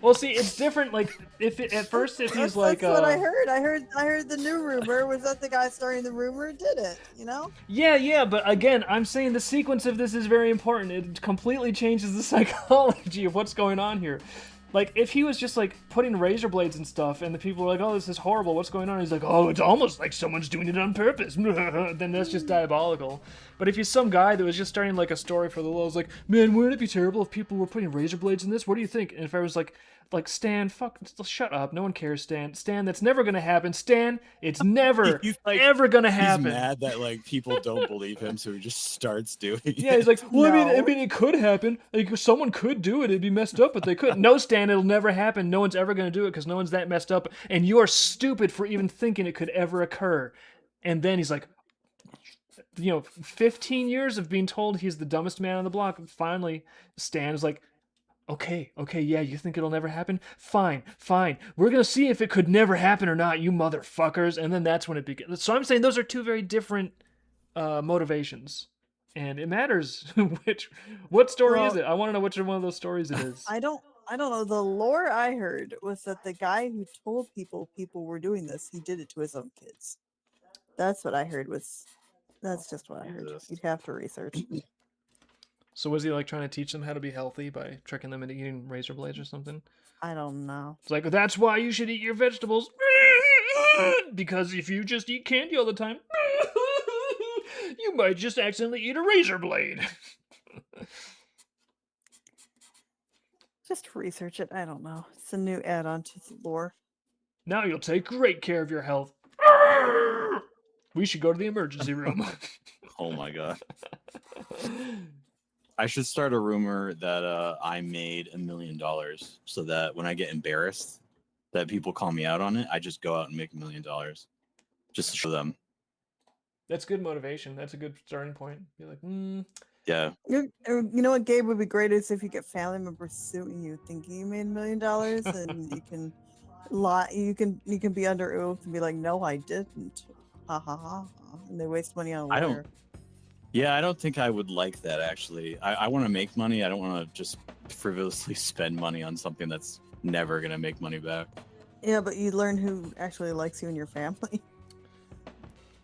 Well, see, it's different. Like, if he's like,
that's what I heard. I heard the new rumor was that the guy starting the rumor did it. You know?
yeah, but again, I'm saying the sequence of this is very important. It completely changes the psychology of what's going on here. Like, if he was just like putting razor blades and stuff, and the people were like, "Oh, this is horrible. What's going on?" He's like, "Oh, it's almost like someone's doing it on purpose." Then that's just diabolical. But if he's some guy that was just starting like a story for the lulz, like, "Man, wouldn't it be terrible if people were putting razor blades in this? What do you think?" And if I was like, Stan, shut up. No one cares, Stan. Stan, that's never gonna happen. Stan, it's never,
Like,
ever gonna happen.
He's mad that like people don't believe him, so he just starts doing it.
Yeah, he's like, well, I
No.
mean, it could happen. Like, someone could do it. It'd be messed up, but they couldn't. No, Stan, it'll never happen. No one's ever gonna do it because no one's that messed up, and you are stupid for even thinking it could ever occur. And then he's like, 15 years of being told he's the dumbest man on the block. Finally, Stan is like, okay, yeah, you think it'll never happen? Fine. We're gonna see if it could never happen or not, you motherfuckers. And then that's when it begins. So I'm saying those are two very different motivations, and it matters what story is it? I want to know which one of those stories it is.
I don't know. The lore I heard was that the guy who told people were doing this, he did it to his own kids. That's what I heard. That's just what I heard. You'd have to research.
So was he like trying to teach them how to be healthy by tricking them into eating razor blades or something?
I don't know.
It's like, that's why you should eat your vegetables. Because if you just eat candy all the time, you might just accidentally eat a razor blade.
Just research it. I don't know. It's a new add-on to the lore.
Now you'll take great care of your health. We should go to the emergency room.
Oh my god. I should start a rumor that I made $1 million so that when I get embarrassed that people call me out on it, I just go out and make $1 million just to show them.
That's good motivation. That's a good starting point. Be like,
Yeah.
You know what, Gabe, would be great is if you get family members suing you thinking you made $1 million, and you can lie. You can be under oath and be like, "No, I didn't." Ha ha ha! And they waste money on a
I
lawyer.
don't. Yeah, I don't think I would like that actually. I want to make money. I don't want to just frivolously spend money on something that's never gonna make money back.
Yeah, but you learn who actually likes you and your family.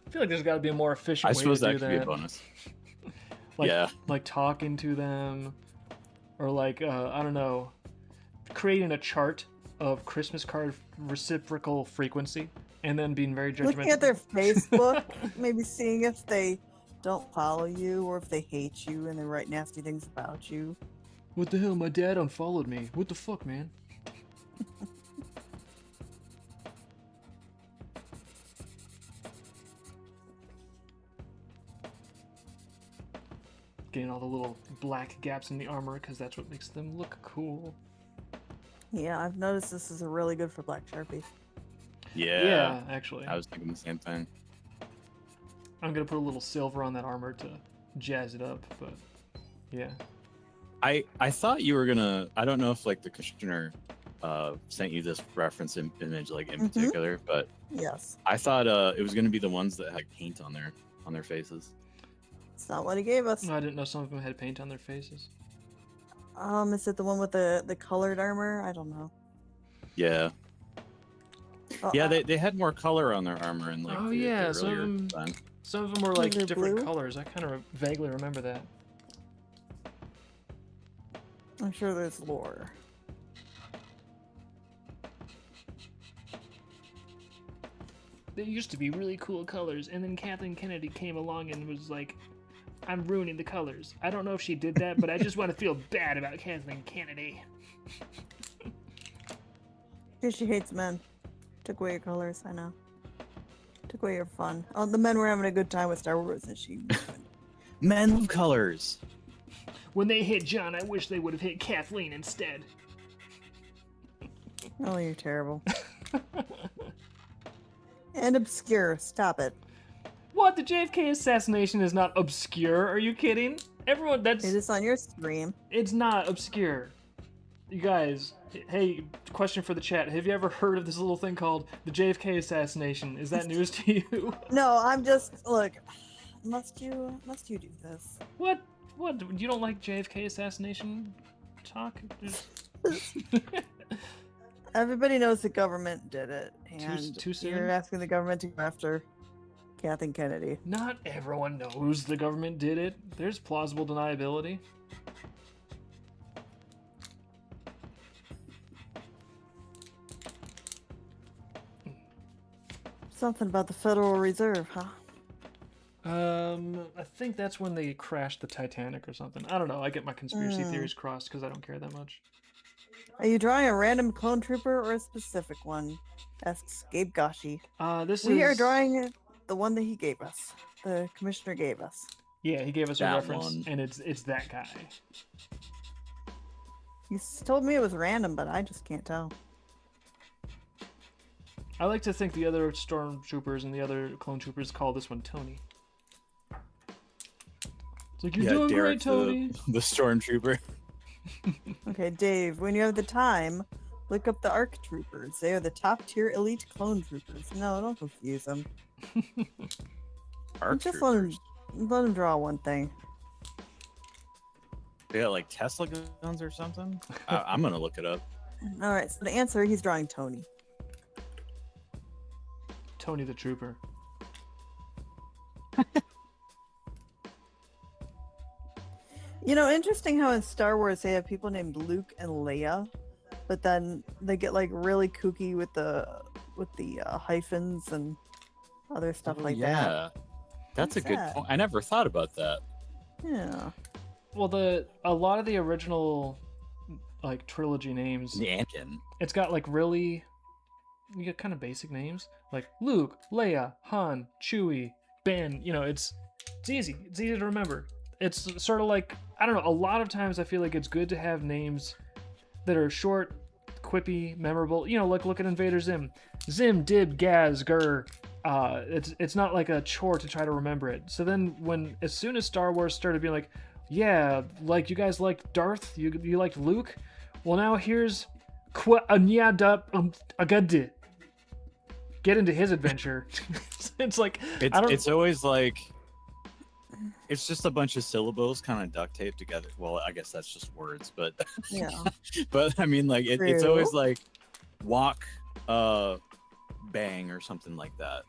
I feel like there's got to be a more efficient
I
way
suppose
to do
that could
that.
be a bonus.
Like,
Yeah.
like talking to them, or like I don't know, creating a chart of Christmas card reciprocal frequency, and then being very judgmental.
Looking at their Facebook, maybe seeing if they don't follow you or if they hate you and they write nasty things about you.
What the hell? My dad unfollowed me. What the fuck, man? Getting all the little black gaps in the armor because that's what makes them look cool.
Yeah, I've noticed this is really good for Black Sharpie.
Yeah.
Actually.
I was thinking the same thing.
I'm gonna put a little silver on that armor to jazz it up, but yeah.
I thought you were gonna. I don't know if like the commissioner sent you this reference image like in particular, but
Yes.
I thought it was gonna be the ones that had paint on their faces.
It's not what he gave us.
No, I didn't know some of them had paint on their faces.
Is it the one with the colored armor? I don't know.
Yeah.
Oh,
Yeah, they had more color on their armor in like
Oh,
the
yeah, some of
earlier
them-
time.
Some of them were like
they
different
blue?
colors. I kind of vaguely remember that.
I'm sure there's lore.
They used to be really cool colors, and then Kathleen Kennedy came along and was like, I'm ruining the colors. I don't know if she did that, but I just want to feel bad about Kathleen Kennedy.
Because she hates men. Took away your colors, I know. Took away your fun. Oh, the men were having a good time with Star Wars, and she.
Men love colors.
When they hit John, I wish they would have hit Kathleen instead.
Oh, you're terrible. And obscure. Stop it.
What? The JFK assassination is not obscure? Are you kidding? Everyone,
It is on your stream.
it's not obscure. You guys, hey, question for the chat. Have you ever heard of this little thing called the JFK assassination? Is that news to you?
No, I'm just look. Must you do this?
What? What? You don't like JFK assassination talk?
Everybody knows the government did it, and
too soon?
you're asking the government to go after Kathleen Kennedy.
Not everyone knows the government did it. There's plausible deniability.
Something about the Federal Reserve, huh?
I think that's when they crashed the Titanic or something. I don't know. I get my conspiracy theories crossed because I don't care that much.
Are you drawing a random clone trooper or a specific one? Asks Gabe Gashi. We are drawing the one that he gave us. The commissioner gave us.
Yeah, he gave us a
That
reference,
one.
and it's that guy.
Told me it was random, but I just can't tell.
I like to think the other stormtroopers and the other clone troopers call this one Tony. It's like, you're doing
Derek,
great, Tony.
the stormtrooper.
Okay, Dave, when you have the time, look up the ARC troopers. They are the top tier elite clone troopers. No, don't confuse them.
Arc
Just
troopers.
let him draw one thing.
They got like Tesla guns or something. I'm gonna look it up.
All right, so the answer, he's drawing Tony.
Tony the Trooper.
You know, interesting how in Star Wars they have people named Luke and Leia, but then they get like really kooky with the hyphens and other stuff like that.
That's a
What's
good
that?
point. I never thought about that.
Yeah.
Well, a lot of the original like trilogy names,
The Anakin.
it's got like really you get kind of basic names like Luke, Leia, Han, Chewie, Ben. You know, it's easy. It's easy to remember. It's sort of like I don't know. A lot of times I feel like it's good to have names that are short, quippy, memorable. You know, like look at Invader Zim, Zim, Dib, Gaz, Gur. It's not like a chore to try to remember it. So then as soon as Star Wars started being like, yeah, like you guys liked Darth, you liked Luke. Well, now here's Agadi. Get into his adventure. It's like
It's always like it's just a bunch of syllables kind of duct taped together. Well, I guess that's just words, but
Yeah.
but I mean like it's
True.
always like walk bang or something like that.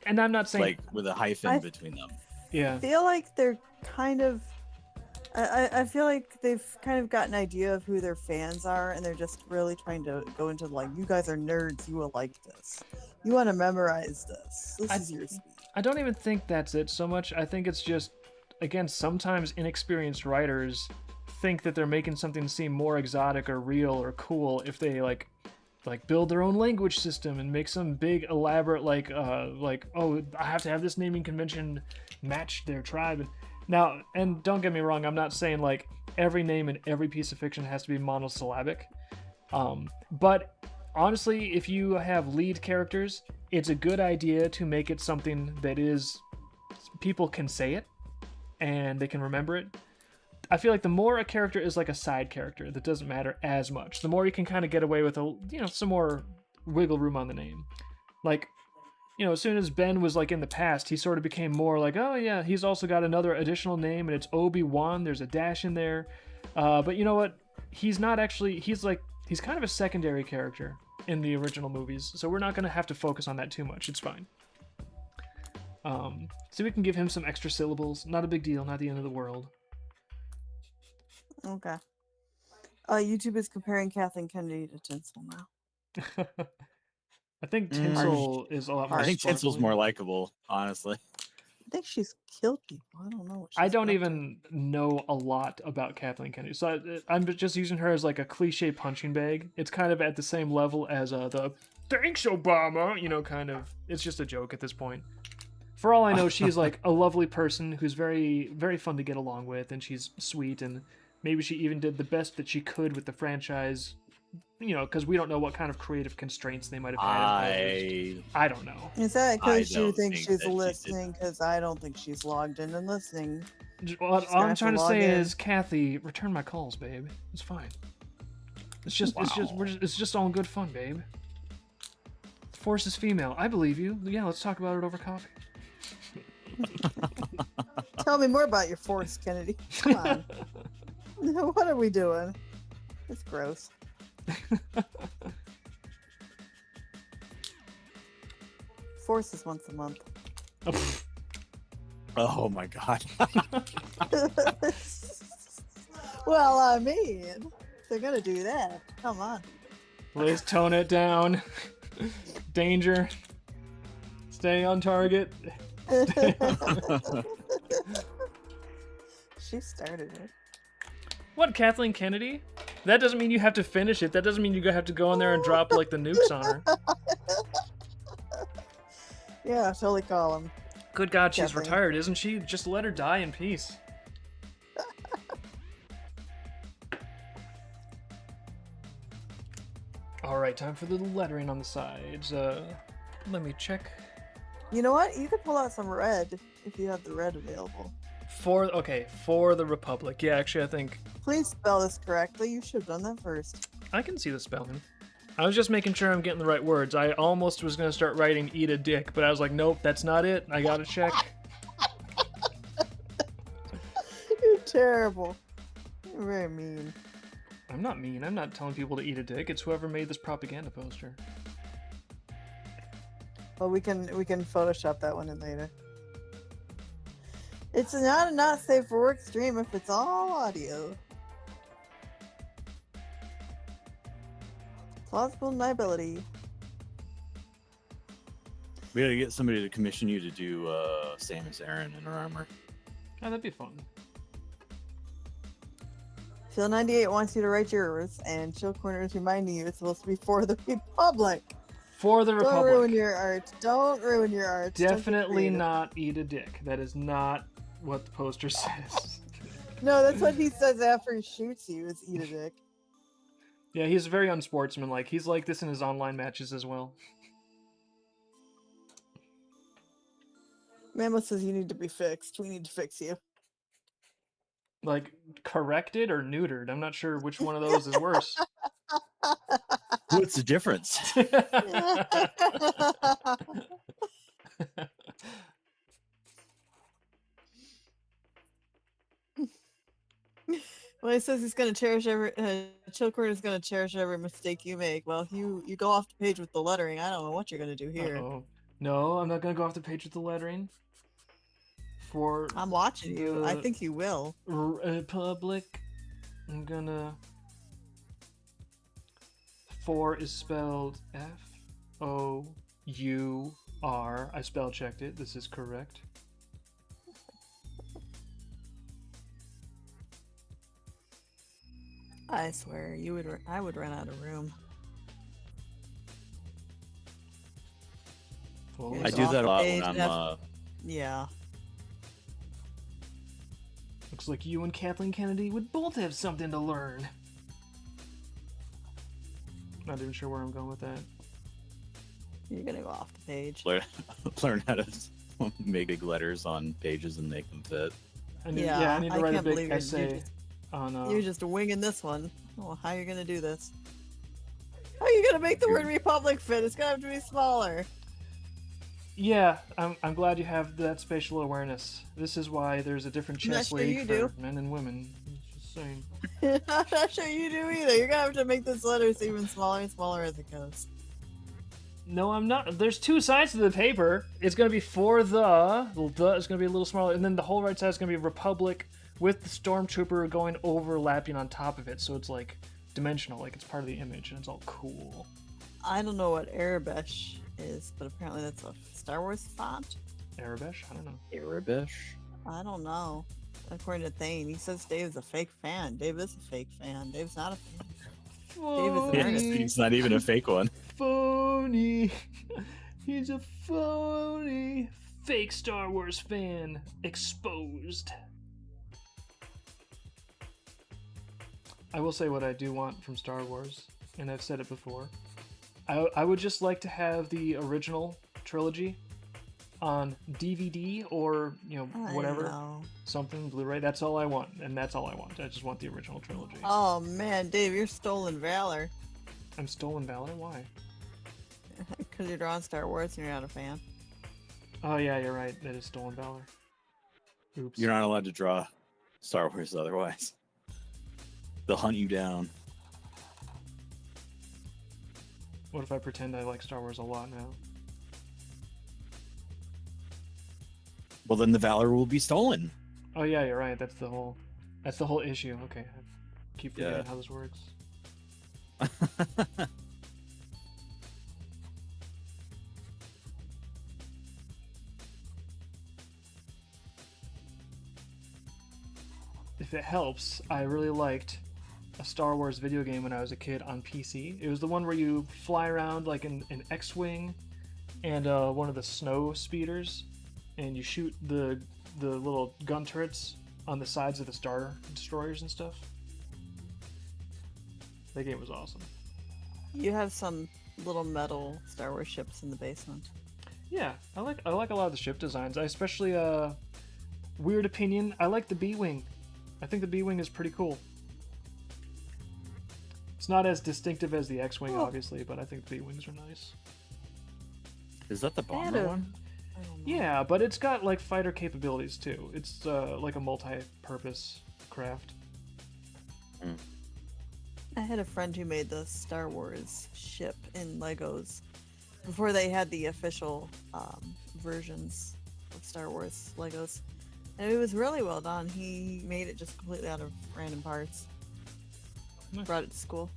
And I'm not saying
Like with a hyphen
I-
between them.
yeah.
I feel like they're kind of. I feel like they've kind of got an idea of who their fans are, and they're just really trying to go into like, you guys are nerds, you will like this. You want to memorize this. This is your speed.
I don't even think that's it so much. I think it's just, again, sometimes inexperienced writers think that they're making something seem more exotic or real or cool if they like build their own language system and make some big elaborate like oh, I have to have this naming convention match their tribe. Now, and don't get me wrong, I'm not saying like every name in every piece of fiction has to be monosyllabic. But honestly, if you have lead characters, it's a good idea to make it something that is people can say it and they can remember it. I feel like the more a character is like a side character that doesn't matter as much, the more you can kind of get away with some more wiggle room on the name. Like, you know, as soon as Ben was like in the past, he sort of became more like, oh yeah, he's also got another additional name and it's Obi-Wan. There's a dash in there. But you know what? He's not actually, he's kind of a secondary character in the original movies. So we're not going to have to focus on that too much. It's fine. So we can give him some extra syllables. Not a big deal. Not the end of the world.
Okay. YouTube is comparing Kathleen Kennedy to Tinsel now.
I think Tinsel is a lot more
I think Tinsel's
sparkly.
more likable, honestly.
I think she's killed people. I don't know what she's
I don't
up to.
even know a lot about Kathleen Kennedy, so I'm just using her as like a cliche punching bag. It's kind of at the same level as the "Thanks, Obama," you know, kind of. It's just a joke at this point. For all I know, she's like a lovely person who's very, very fun to get along with, and she's sweet, and maybe she even did the best that she could with the franchise. You know, because we don't know what kind of creative constraints they might have had. I don't know.
Is that
I
because you
don't
think
think
she's
that she
listening? Because I don't think she's logged in and listening.
All
She's
I'm
gonna have
trying
to
to
log
say
in.
is, Kathy, return my calls, babe. It's fine. It's just
Wow.
it's just all in good fun, babe. The Force is female. I believe you. Yeah, let's talk about it over coffee.
Tell me more about your force, Kennedy. Come on. What are we doing? It's gross. Force is once a month.
Oh my god.
Well, I mean, if they're gonna do that, come on.
Liz, tone it down. Danger. Stay on target.
She started it.
What, Kathleen Kennedy? That doesn't mean you have to finish it. That doesn't mean you have to go in there and drop like the nukes on her.
Yeah, totally call him.
Good God, she's
Kathleen.
retired, isn't she? Just let her die in peace. All right, time for the lettering on the sides. Let me check.
You know what? You could pull out some red if you have the red available.
For the Republic. Yeah, actually, I think
Please spell this correctly. You should have done that first.
I can see the spelling. I was just making sure I'm getting the right words. I almost was gonna start writing "eat a dick," but I was like, nope, that's not it. I gotta check.
You're terrible. You're very mean.
I'm not mean. I'm not telling people to eat a dick. It's whoever made this propaganda poster.
Well, we can Photoshop that one in later. It's not a not safe for work stream if it's all audio. Plausible deniability.
We gotta get somebody to commission you to do Samus Aran in her armor.
Oh, that'd be fun.
Chill 98 wants you to write yours, and Chill Corner is reminding you it's supposed to be for the Republic.
For the
Don't
Republic.
ruin your art. Don't ruin your art. Don't get
Definitely
creative.
not eat a dick. That is not what the poster says.
No, that's what he says after he shoots you, is eat a dick.
Yeah, he's very unsportsmanlike. He's like this in his online matches as well.
Mammo says you need to be fixed. We need to fix you.
Like, corrected or neutered? I'm not sure which one of those is worse.
What's the difference?
Well, he says he's going to cherish every Chilcord is going to cherish every mistake you make. Well, if you go off the page with the lettering, I don't know what you're going to do here.
Uh-oh. No, I'm not gonna go off the page with the lettering. For
I'm watching you. I
the
think you will.
Republic, I'm gonna. 4 is spelled F-O-U-R. I spell checked it. This is correct.
I swear, I would run out of room.
Well,
I
It's
do
off
that a lot
page,
when I'm
that's- Yeah.
looks like you and Kathleen Kennedy would both have something to learn. Not even sure where I'm going with that.
You're going to go off the page.
learn how to make big letters on pages and make them fit.
I need,
Yeah,
I need to
I
write a
can't
big
believe you're
essay
just-
on.
You're just winging this one. Oh, how are you going to do this? How are you going to make the word Republic fit? It's going to have to be smaller.
Yeah, I'm glad you have that spatial awareness. This is why there's a different
I'm not
chess
sure
league
you
for
do.
men and women. Just saying.
I'm not sure you do either. You're going to have to make this letters even smaller and smaller as it goes.
No, I'm not. There's 2 sides to the paper. It's going to be for the is going to be a little smaller, and then the whole right side is going to be Republic with the Stormtrooper going overlapping on top of it, so it's like dimensional, like it's part of the image, and it's all cool.
I don't know what Arabesh is, but apparently that's a Star Wars font.
Arabesh? I don't know.
Arabish?
I don't know. According to Thane, he says Dave's a fake fan. Dave is a fake fan. Dave's not a fan. Dave is an
Yeah,
artist.
he's not even a fake one.
Phony. He's a phony. Fake Star Wars fan. Exposed. I will say what I do want from Star Wars, and I've said it before. I would just like to have the original trilogy on DVD or, whatever.
I know.
Something, Blu-ray. That's all I want, and that's all I want. I just want the original trilogy.
Oh man, Dave, you're stolen valor.
I'm Stolen Valor? Why?
Because you're drawing Star Wars and you're not a fan.
Oh yeah, you're right. That is Stolen Valor. Oops.
You're not allowed to draw Star Wars otherwise. They'll hunt you down.
What if I pretend I like Star Wars a lot now?
Well, then the valor will be stolen.
Oh yeah, you're right. That's the whole issue. Okay, I keep forgetting
Yeah.
how this works. If it helps, I really liked a Star Wars video game when I was a kid on PC. It was the one where you fly around like an X-wing and one of the snow speeders, and you shoot the little gun turrets on the sides of the Star Destroyers and stuff. That game was awesome.
You have some little metal Star Wars ships in the basement.
Yeah, I like a lot of the ship designs. I especially weird opinion. I like the B-wing. I think the B-wing is pretty cool. It's not as distinctive as the X-wing,
Oh.
obviously, but I think the B-wings are nice.
Is that the
Had
bomber
a-
one?
I don't know.
Yeah, but it's got like fighter capabilities too. It's like a multi-purpose craft.
I had a friend who made the Star Wars ship in Legos before they had the official versions of Star Wars Legos. And it was really well done. He made it just completely out of random parts.
Nice.
Brought it to school.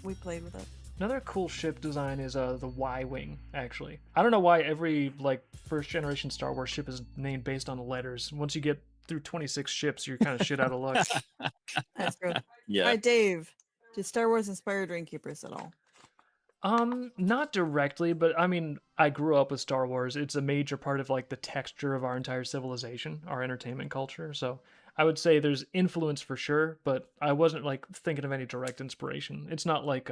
We played with it.
Another cool ship design is the Y-wing. Actually, I don't know why every like first generation Star Wars ship is named based on the letters. Once you get through 26 ships, you're kind of shit out of luck.
That's true. All
Yeah.
right, Dave. Do Star Wars inspire Dreamkeepers at all?
Not directly, but I mean, I grew up with Star Wars. It's a major part of like the texture of our entire civilization, our entertainment culture. So I would say there's influence for sure, but I wasn't like thinking of any direct inspiration. It's not like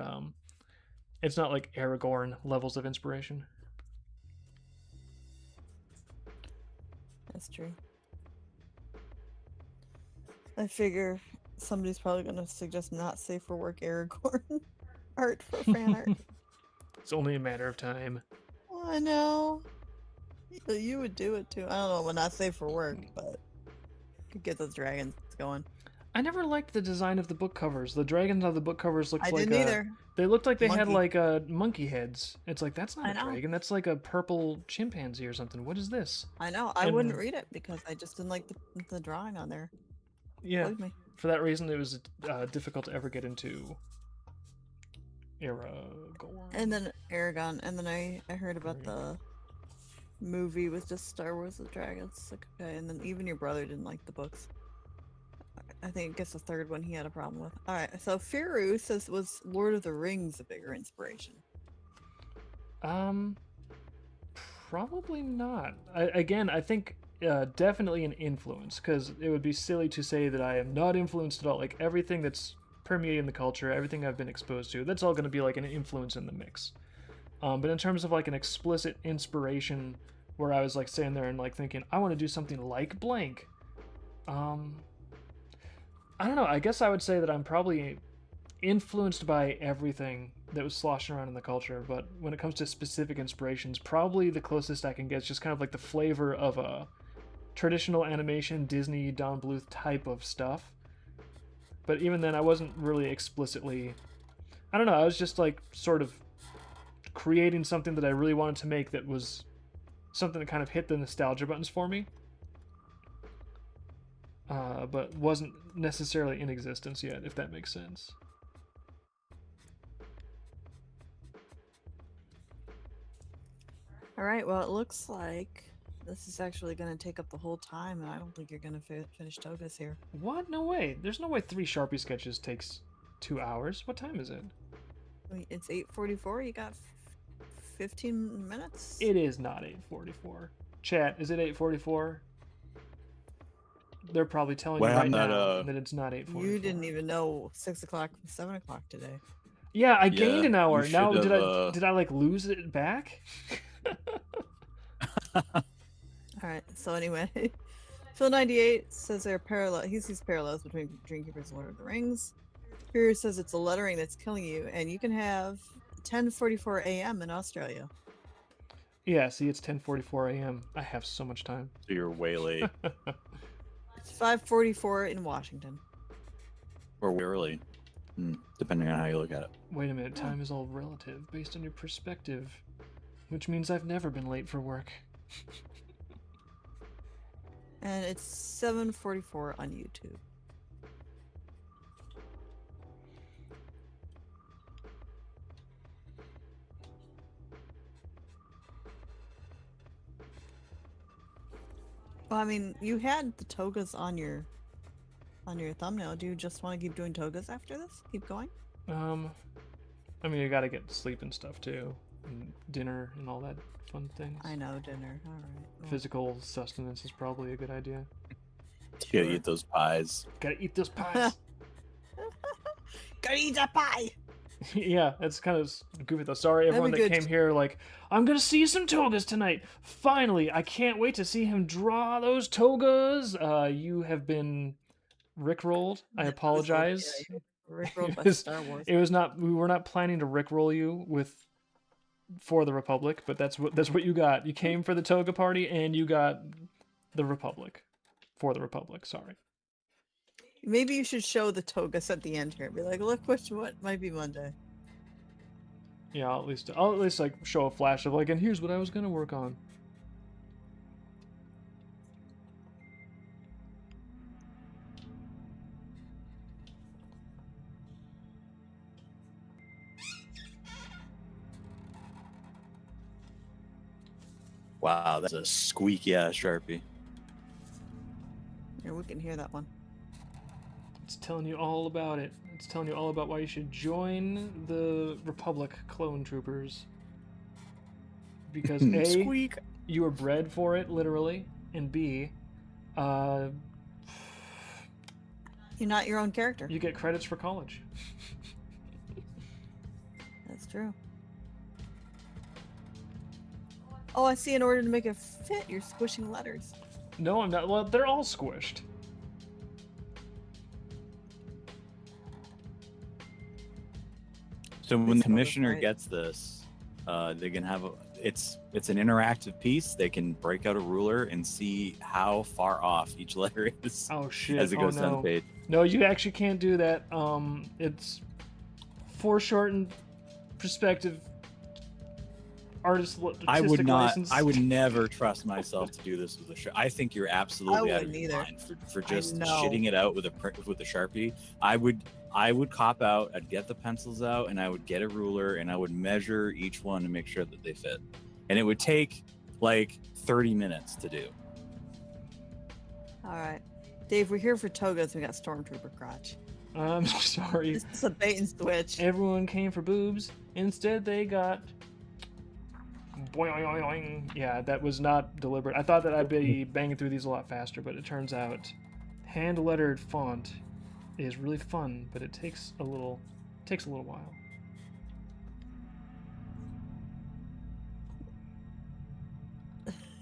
Aragorn levels of inspiration.
That's true. I figure somebody's probably going to suggest not safe for work Aragorn art for fan art.
It's only a matter of time.
Well, I know. You would do it too. I don't know, well, not safe for work, but could get those dragons going.
I never liked the design of the book covers. The dragons on the book covers looked
I
like
didn't either.
they looked like they had
Monkey.
like monkey heads. It's like that's not
I
a
know.
dragon. That's like a purple chimpanzee or something. What is this?
I know. I
And-
wouldn't read it because I just didn't like the drawing on there.
Yeah,
Believe me.
for that reason, it was difficult to ever get into Aragorn.
And then Aragon, and then I heard about the movie with just Star Wars with dragons. Like, okay, and then even your brother didn't like the books. I think I guess the third one he had a problem with. All right, so Firu says was Lord of the Rings a bigger inspiration?
Probably not. I think definitely an influence, because it would be silly to say that I am not influenced at all. Like everything that's permeating the culture, everything I've been exposed to, that's all going to be like an influence in the mix. But in terms of like an explicit inspiration, where I was like sitting there and like thinking, I want to do something like blank. I don't know. I guess I would say that I'm probably influenced by everything that was sloshing around in the culture, but when it comes to specific inspirations, probably the closest I can get is just kind of like the flavor of a traditional animation, Disney, Don Bluth type of stuff. But even then, I wasn't really explicitly... I don't know, I was just like sort of creating something that I really wanted to make that was something that kind of hit the nostalgia buttons for me. But wasn't necessarily in existence yet, if that makes sense.
All right, well, it looks like this is actually going to take up the whole time, and I don't think you're going to finish Toga's here.
What? No way. There's no way 3 Sharpie sketches takes 2 hours. What time is it?
Wait, it's 8:44. You got 15 minutes?
It is not 8:44. Chat, is it 8:44? They're probably telling
Well,
you right
not,
now that it's not 8:44.
You didn't even know 6 o'clock from 7 o'clock today.
Yeah, I gained an hour.
you
Now,
should've,
did I like lose it back?
All right, so anyway, Phil98 says there are he sees parallels between Dreamkeepers and Lord of the Rings. Here says it's the lettering that's killing you, and you can have 10:44 a.m. in Australia.
Yeah, see, it's 10:44 a.m. I have so much time.
So you're way late
It's 5:44 in Washington.
or way early, depending on how you look at it.
Wait a minute, time is all relative, based on your perspective. Which means I've never been late for work.
And it's 7:44 on YouTube. Well, I mean, you had the togas on your thumbnail. Do you just want to keep doing togas after this? Keep going?
I mean, you gotta get sleep and stuff too, and dinner and all that fun things.
I know, dinner. All right. Well,
Physical sustenance is probably a good idea.
You gotta eat those pies.
Gotta eat those pies.
gotta eat a pie!
Yeah, it's kind of goofy though. Sorry,
That'd
everyone
be
that
good.
came here like, I'm gonna see some togas tonight. Finally, I can't wait to see him draw those togas. You have been rickrolled. I apologize.
Yeah, Rickrolled by
It was-
Star Wars.
It was not. We were not planning to rickroll you with for the Republic, but that's what you got. You came for the toga party, and you got the Republic for the Republic. Sorry.
Maybe you should show the togas at the end here. Be like, look what might be Monday.
Yeah, I'll at least like show a flash of like, and here's what I was gonna work on.
Wow, that's a squeaky ass Sharpie.
Here, We can hear that one.
It's telling you all about it. It's telling you all about why you should join the Republic clone troopers. Because A,
Squeak.
you were bred for it, literally, and B,
You're not your own character.
you get credits for college.
That's true. Oh, I see. In order to make it fit, you're squishing letters.
No, I'm not. Well, they're all squished.
So when the
This
commissioner
right.
gets this, they can have it's an interactive piece. They can break out a ruler and see how far off each letter is
Oh shit!
as it goes
oh,
down
no.
the page.
No, you actually can't do that. It's foreshortened perspective.
I would
artistic
not.
license.
I would never trust myself to do this with a show. I think you're absolutely out of
wouldn't
your
either.
mind for just
know.
shitting it out with a Sharpie. I would cop out. I'd get the pencils out and I would get a ruler and I would measure each one to make sure that they fit. And it would take like 30 minutes to do.
All right. Dave, we're here for togas. We got Stormtrooper crotch.
I'm sorry.
This is a bait and switch.
Everyone came for boobs. Instead, they got. Boing. Yeah, that was not deliberate. I thought that I'd be banging through these a lot faster, but it turns out hand-lettered font is really fun, but it takes a little while.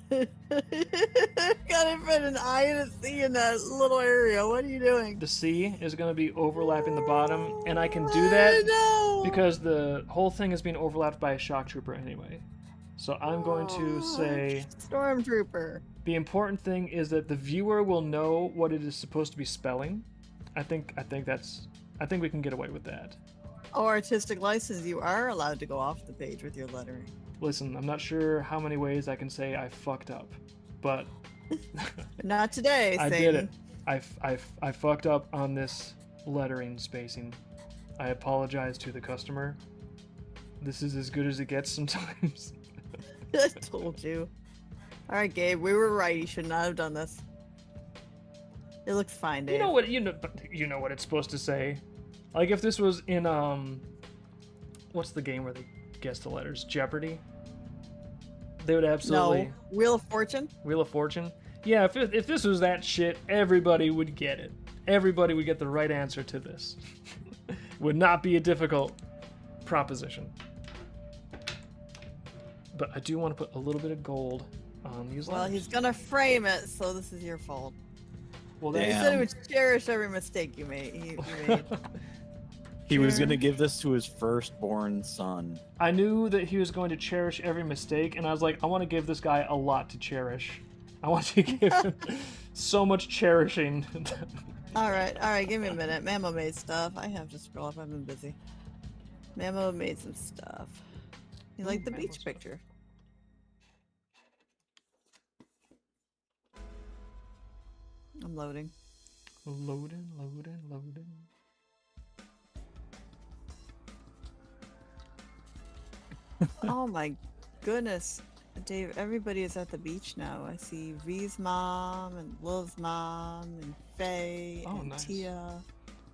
Gotta fit an I and a C in that little area. What are you doing?
The C is going to be overlapping the bottom, and I can do that
No.
because the whole thing is being overlapped by a shock trooper anyway. So I'm going to say
Stormtrooper.
the important thing is that the viewer will know what it is supposed to be spelling. I think we can get away with that.
Oh, artistic license. You are allowed to go off the page with your lettering.
Listen, I'm not sure how many ways I can say I fucked up, but
Not today,
I
Satan.
did it. I fucked up on this lettering spacing. I apologize to the customer. This is as good as it gets sometimes.
I told you. All right, Gabe, we were right. You should not have done this. It looks fine, Dave.
You know what it's supposed to say. Like if this was in what's the game where they guess the letters? Jeopardy. They would absolutely.
No. Wheel of Fortune?
Wheel of Fortune. Yeah, if this was that shit, everybody would get it. Everybody would get the right answer to this. Would not be a difficult proposition. But I do want to put a little bit of gold on these
Well,
letters.
he's gonna frame it, so this is your fault.
Well,
He
Damn.
said he would cherish every mistake you made. You made.
He was
Sure.
gonna give this to his firstborn son.
I knew that he was going to cherish every mistake, and I was like, I want to give this guy a lot to cherish. I want to give him so much cherishing.
All right, give me a minute. Mamo made stuff. I have to scroll up. I've been busy. Mamo made some stuff. You like the
Mamo
beach
stuff.
picture? I'm loading.
Loading.
Oh my goodness. Dave, everybody is at the beach now. I see V's mom and Lil's mom and Faye
Oh,
and
nice.
Tia.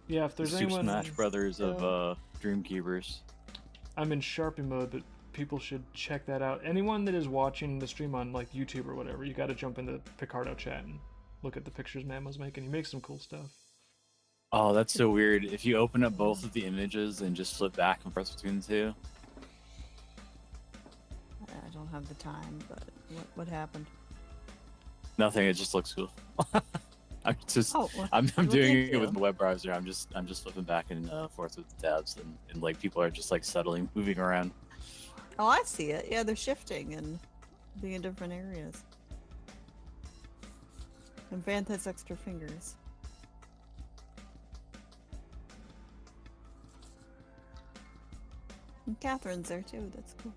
Yeah, if
The
there's
Super
anyone,
Smash Brothers of Dreamkeepers.
I'm in Sharpie mode, but people should check that out. Anyone that is watching the stream on like YouTube or whatever, you got to jump into Picardo chat and look at the pictures Mamo's making. He makes some cool stuff.
Oh, that's so weird. If you open up both of the images and just flip back and forth between the two.
I don't have the time, but what happened?
Nothing, it just looks cool. I'm just
Oh, well,
I'm
well,
doing
thank
it with
you.
the web browser. I'm just flipping back and forth with the tabs and like people are just like subtly moving around.
Oh, I see it. Yeah, they're shifting and being in different areas. And Vanth has extra fingers. And Catherine's there too. That's cool.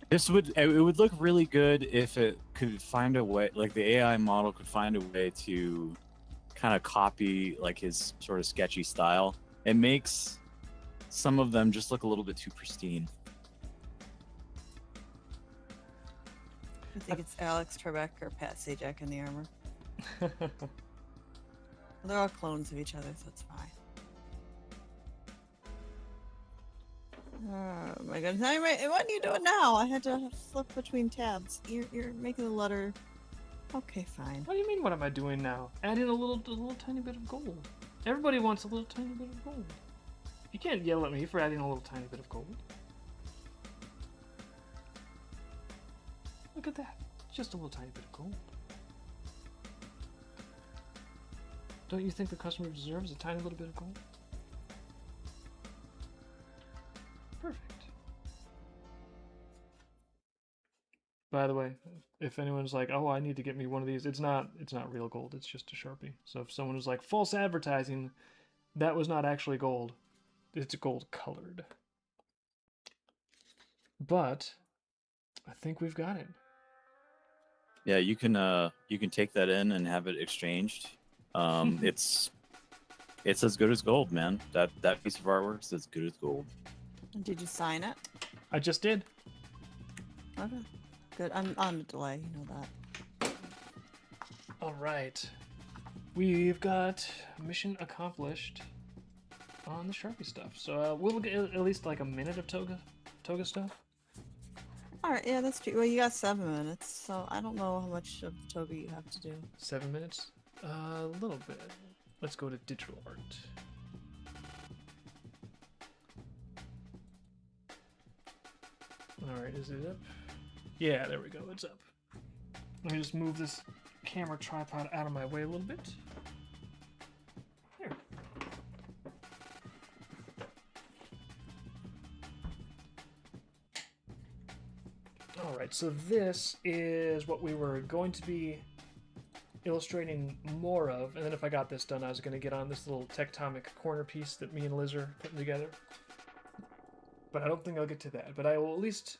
It would look really good if it could find a way, like the AI model could find a way to kind of copy like his sort of sketchy style. It makes some of them just look a little bit too pristine.
I think it's Alex Trebek or Pat Sajak in the armor. They're all clones of each other, so it's fine. Oh my goodness. Now what are you doing now? I had to flip between tabs. You're making the letter. Okay, fine.
What do you mean, what am I doing now? Adding a little tiny bit of gold. Everybody wants a little tiny bit of gold. You can't yell at me for adding a little tiny bit of gold. Look at that. Just a little tiny bit of gold. Don't you think the customer deserves a tiny little bit of gold? Perfect. By the way, if anyone's like, "Oh, I need to get me one of these," it's not real gold. It's just a Sharpie. So if someone was like, "False advertising," that was not actually gold. It's gold colored. But I think we've got it.
Yeah, you can take that in and have it exchanged. It's as good as gold, man. That piece of artwork is as good as gold.
Did you sign it?
I just did.
Okay. Good. I'm on a delay, you know that.
All right. We've got mission accomplished on the Sharpie stuff. So we'll get at least like a minute of toga stuff.
Alright, yeah, that's true. Well, you got 7 minutes, so I don't know how much of the toga you have to do.
7 minutes? A little bit. Let's go to digital art. Alright, is it up? Yeah, there we go, it's up. Let me just move this camera tripod out of my way a little bit. There. Alright, so this is what we were going to be illustrating more of, and then if I got this done, I was going to get on this little tectonic corner piece that me and Liz are putting together. But I don't think I'll get to that. But I will at least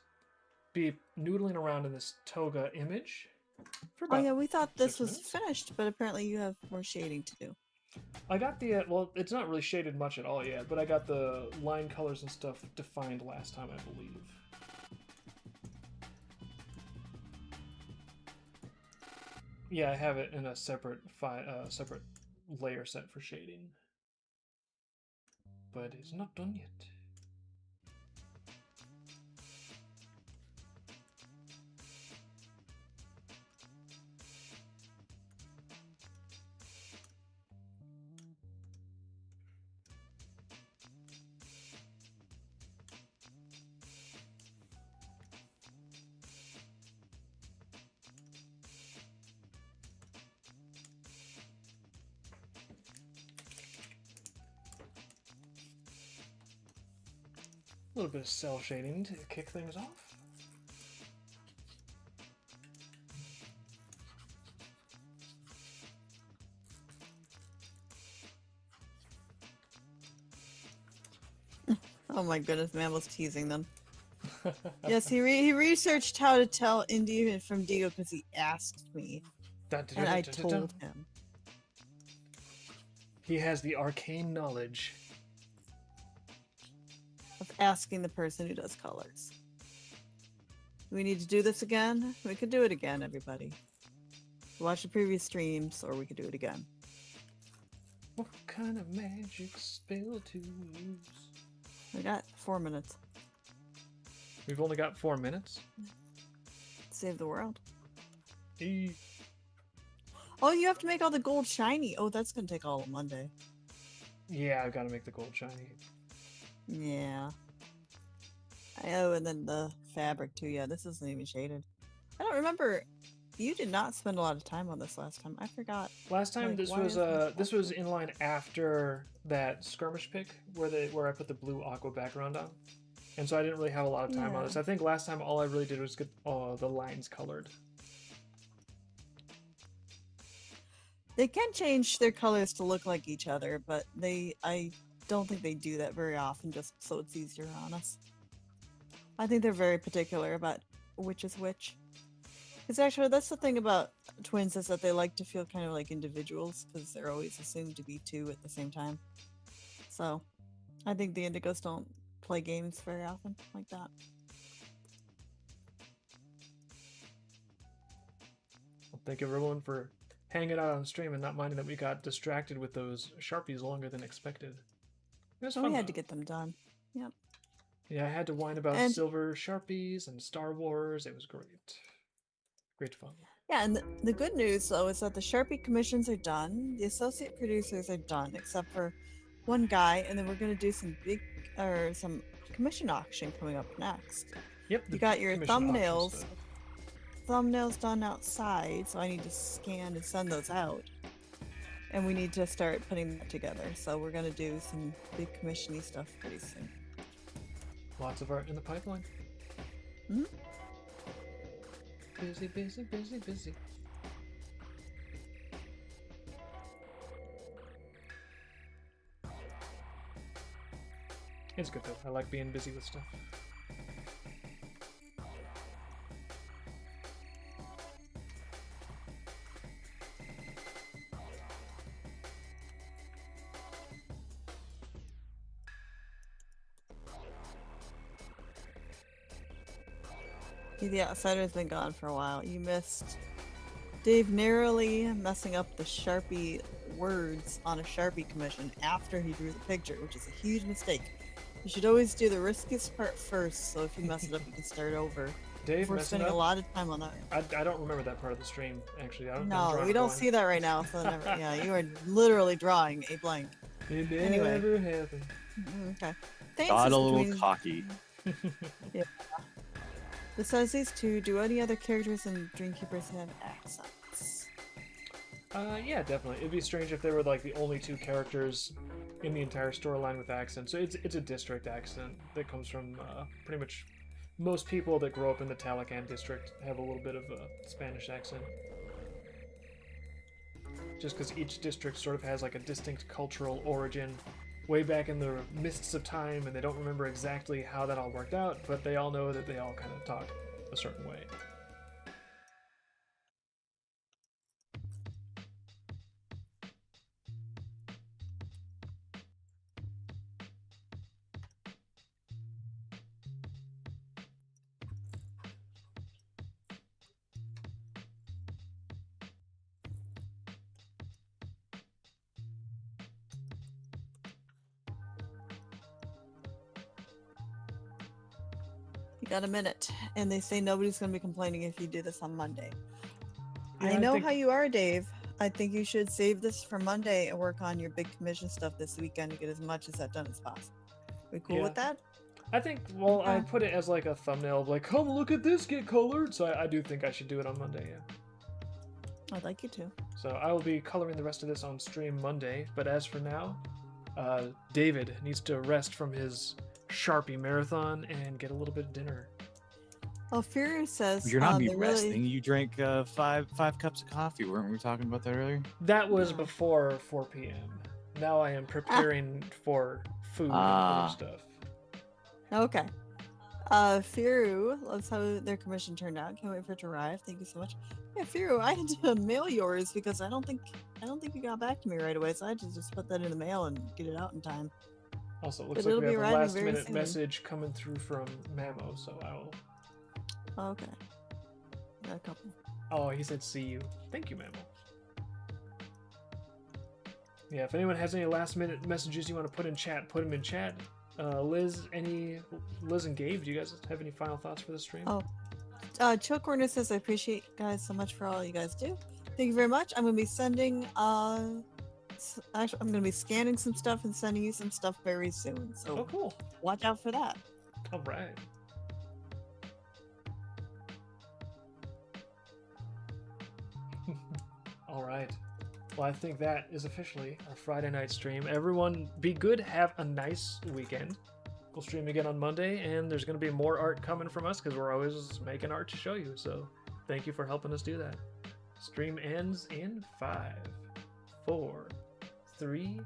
be noodling around in this toga image for
Oh
about
yeah, we thought this
6
was
minutes.
finished, but apparently you have more shading to do.
I got the, well, it's not really shaded much at all yet, but I got the line colors and stuff defined last time, I believe. Yeah, I have it in a separate separate layer set for shading. But it's not done yet. A little bit of cell shading to kick things off.
Oh my goodness, man was teasing them. Yes, he researched how to tell Indian from Digo because he asked me, and I told him.
He has the arcane knowledge
Of asking the person who does colors. Do we need to do this again? We could do it again, everybody. Watch the previous streams, or we could do it again.
What kind of magic spell to use?
We got 4 minutes.
We've only got 4 minutes.
Save the world.
E
Oh, you have to make all the gold shiny. Oh, that's gonna take all of Monday.
Yeah, I've got to make the gold shiny.
Yeah. Oh, and then the fabric too. Yeah, this isn't even shaded. I don't remember. You did not spend a lot of time on this last time. I forgot.
Last time
Like,
this
why
was
isn't
this was in line after that skirmish pick where I put the blue aqua background on, and so I didn't really have a lot of time on
Yeah.
this. I think last time all I really did was get the lines colored.
They can change their colors to look like each other, but I don't think they do that very often, just so it's easier on us. I think they're very particular about which is which. Because actually, that's the thing about twins, is that they like to feel kind of like individuals, because they're always assumed to be two at the same time. So, I think the Indigos don't play games very often like that.
Well, thank everyone for hanging out on stream and not minding that we got distracted with those Sharpies longer than expected. It was
So
fun
we had to
though.
get them done. Yep.
Yeah, I had to whine about
And
silver Sharpies and Star Wars. It was great. Great fun.
yeah, and the good news though is that the Sharpie commissions are done. The associate producers are done, except for one guy, and then we're gonna do some commission auction coming up next.
Yep, the
You got your
commission auction
thumbnails
stuff.
done outside, so I need to scan and send those out. And we need to start putting that together. So we're gonna do some big commissiony stuff pretty soon.
Lots of art in the pipeline.
Mhm.
Busy, busy, busy, busy. It's good though. I like being busy with stuff.
The Outsider's been gone for a while. You missed Dave narrowly messing up the Sharpie words on a Sharpie commission after he drew the picture, which is a huge mistake. You should always do the riskiest part first, so if you mess it up, you can start over.
Dave
We're
messing
spending
up.
a lot of time on that.
I don't remember that part of the stream actually. I don't.
No, we don't see that right now. So never, yeah, you are literally drawing a blank.
It never
Anyway.
happened.
Okay. Thanks.
Got a
is
little
between-
cocky.
Besides these two, do any other characters in Dreamkeepers have accents?
Yeah, definitely. It'd be strange if they were like the only two characters in the entire storyline with accents. So it's a district accent that comes from pretty much most people that grow up in the Talakan district have a little bit of a Spanish accent. Just because each district sort of has like a distinct cultural origin way back in the mists of time, and they don't remember exactly how that all worked out, but they all know that they all kind of talk a certain way.
You got a minute, and they say nobody's going to be complaining if you do this on Monday.
Yeah,
I know
think-
how you are, Dave. I think you should save this for Monday and work on your big commission stuff this weekend to get as much as that done as possible. We cool
Yeah.
with that?
I think, well, I
Okay.
put it as like a thumbnail of like, come look at this get colored. So I do think I should do it on Monday, yeah.
I'd like you to.
So I will be coloring the rest of this on stream Monday. But as for now, David needs to rest from his Sharpie marathon and get a little bit of dinner.
Oh, Fury says
You're not
they're
me resting. You drank five cups of coffee. Weren't we talking about that earlier?
That was
No.
before 4 p.m. Now I am preparing for food and
Ah.
other stuff.
Okay. Firu loves how their commission turned out. Can't wait for it to arrive. Thank you so much. Yeah, Firu, I had to mail yours because I don't think you got back to me right away, so I had to just put that in the mail and get it out in time.
Also, it
But
looks like
it'll
we
be
have a
arriving
last
very
minute
soon.
message coming through from Mamo, so I will.
Okay. Got a couple.
Oh, he said see you. Thank you, Mamo. Yeah, if anyone has any last minute messages you want to put in chat, put them in chat. Liz and Gabe, do you guys have any final thoughts for the stream?
Oh. Chill Corner says, I appreciate you guys so much for all you guys do. Thank you very much. I'm going to be sending, actually, I'm going to be scanning some stuff and sending you some stuff very soon. So
Oh, cool.
watch out for that.
All right. All right. Well, I think that is officially our Friday night stream. Everyone, be good. Have a nice weekend. We'll stream again on Monday, and there's going to be more art coming from us because we're always making art to show you. So thank you for helping us do that. Stream ends in 5, 4, 3,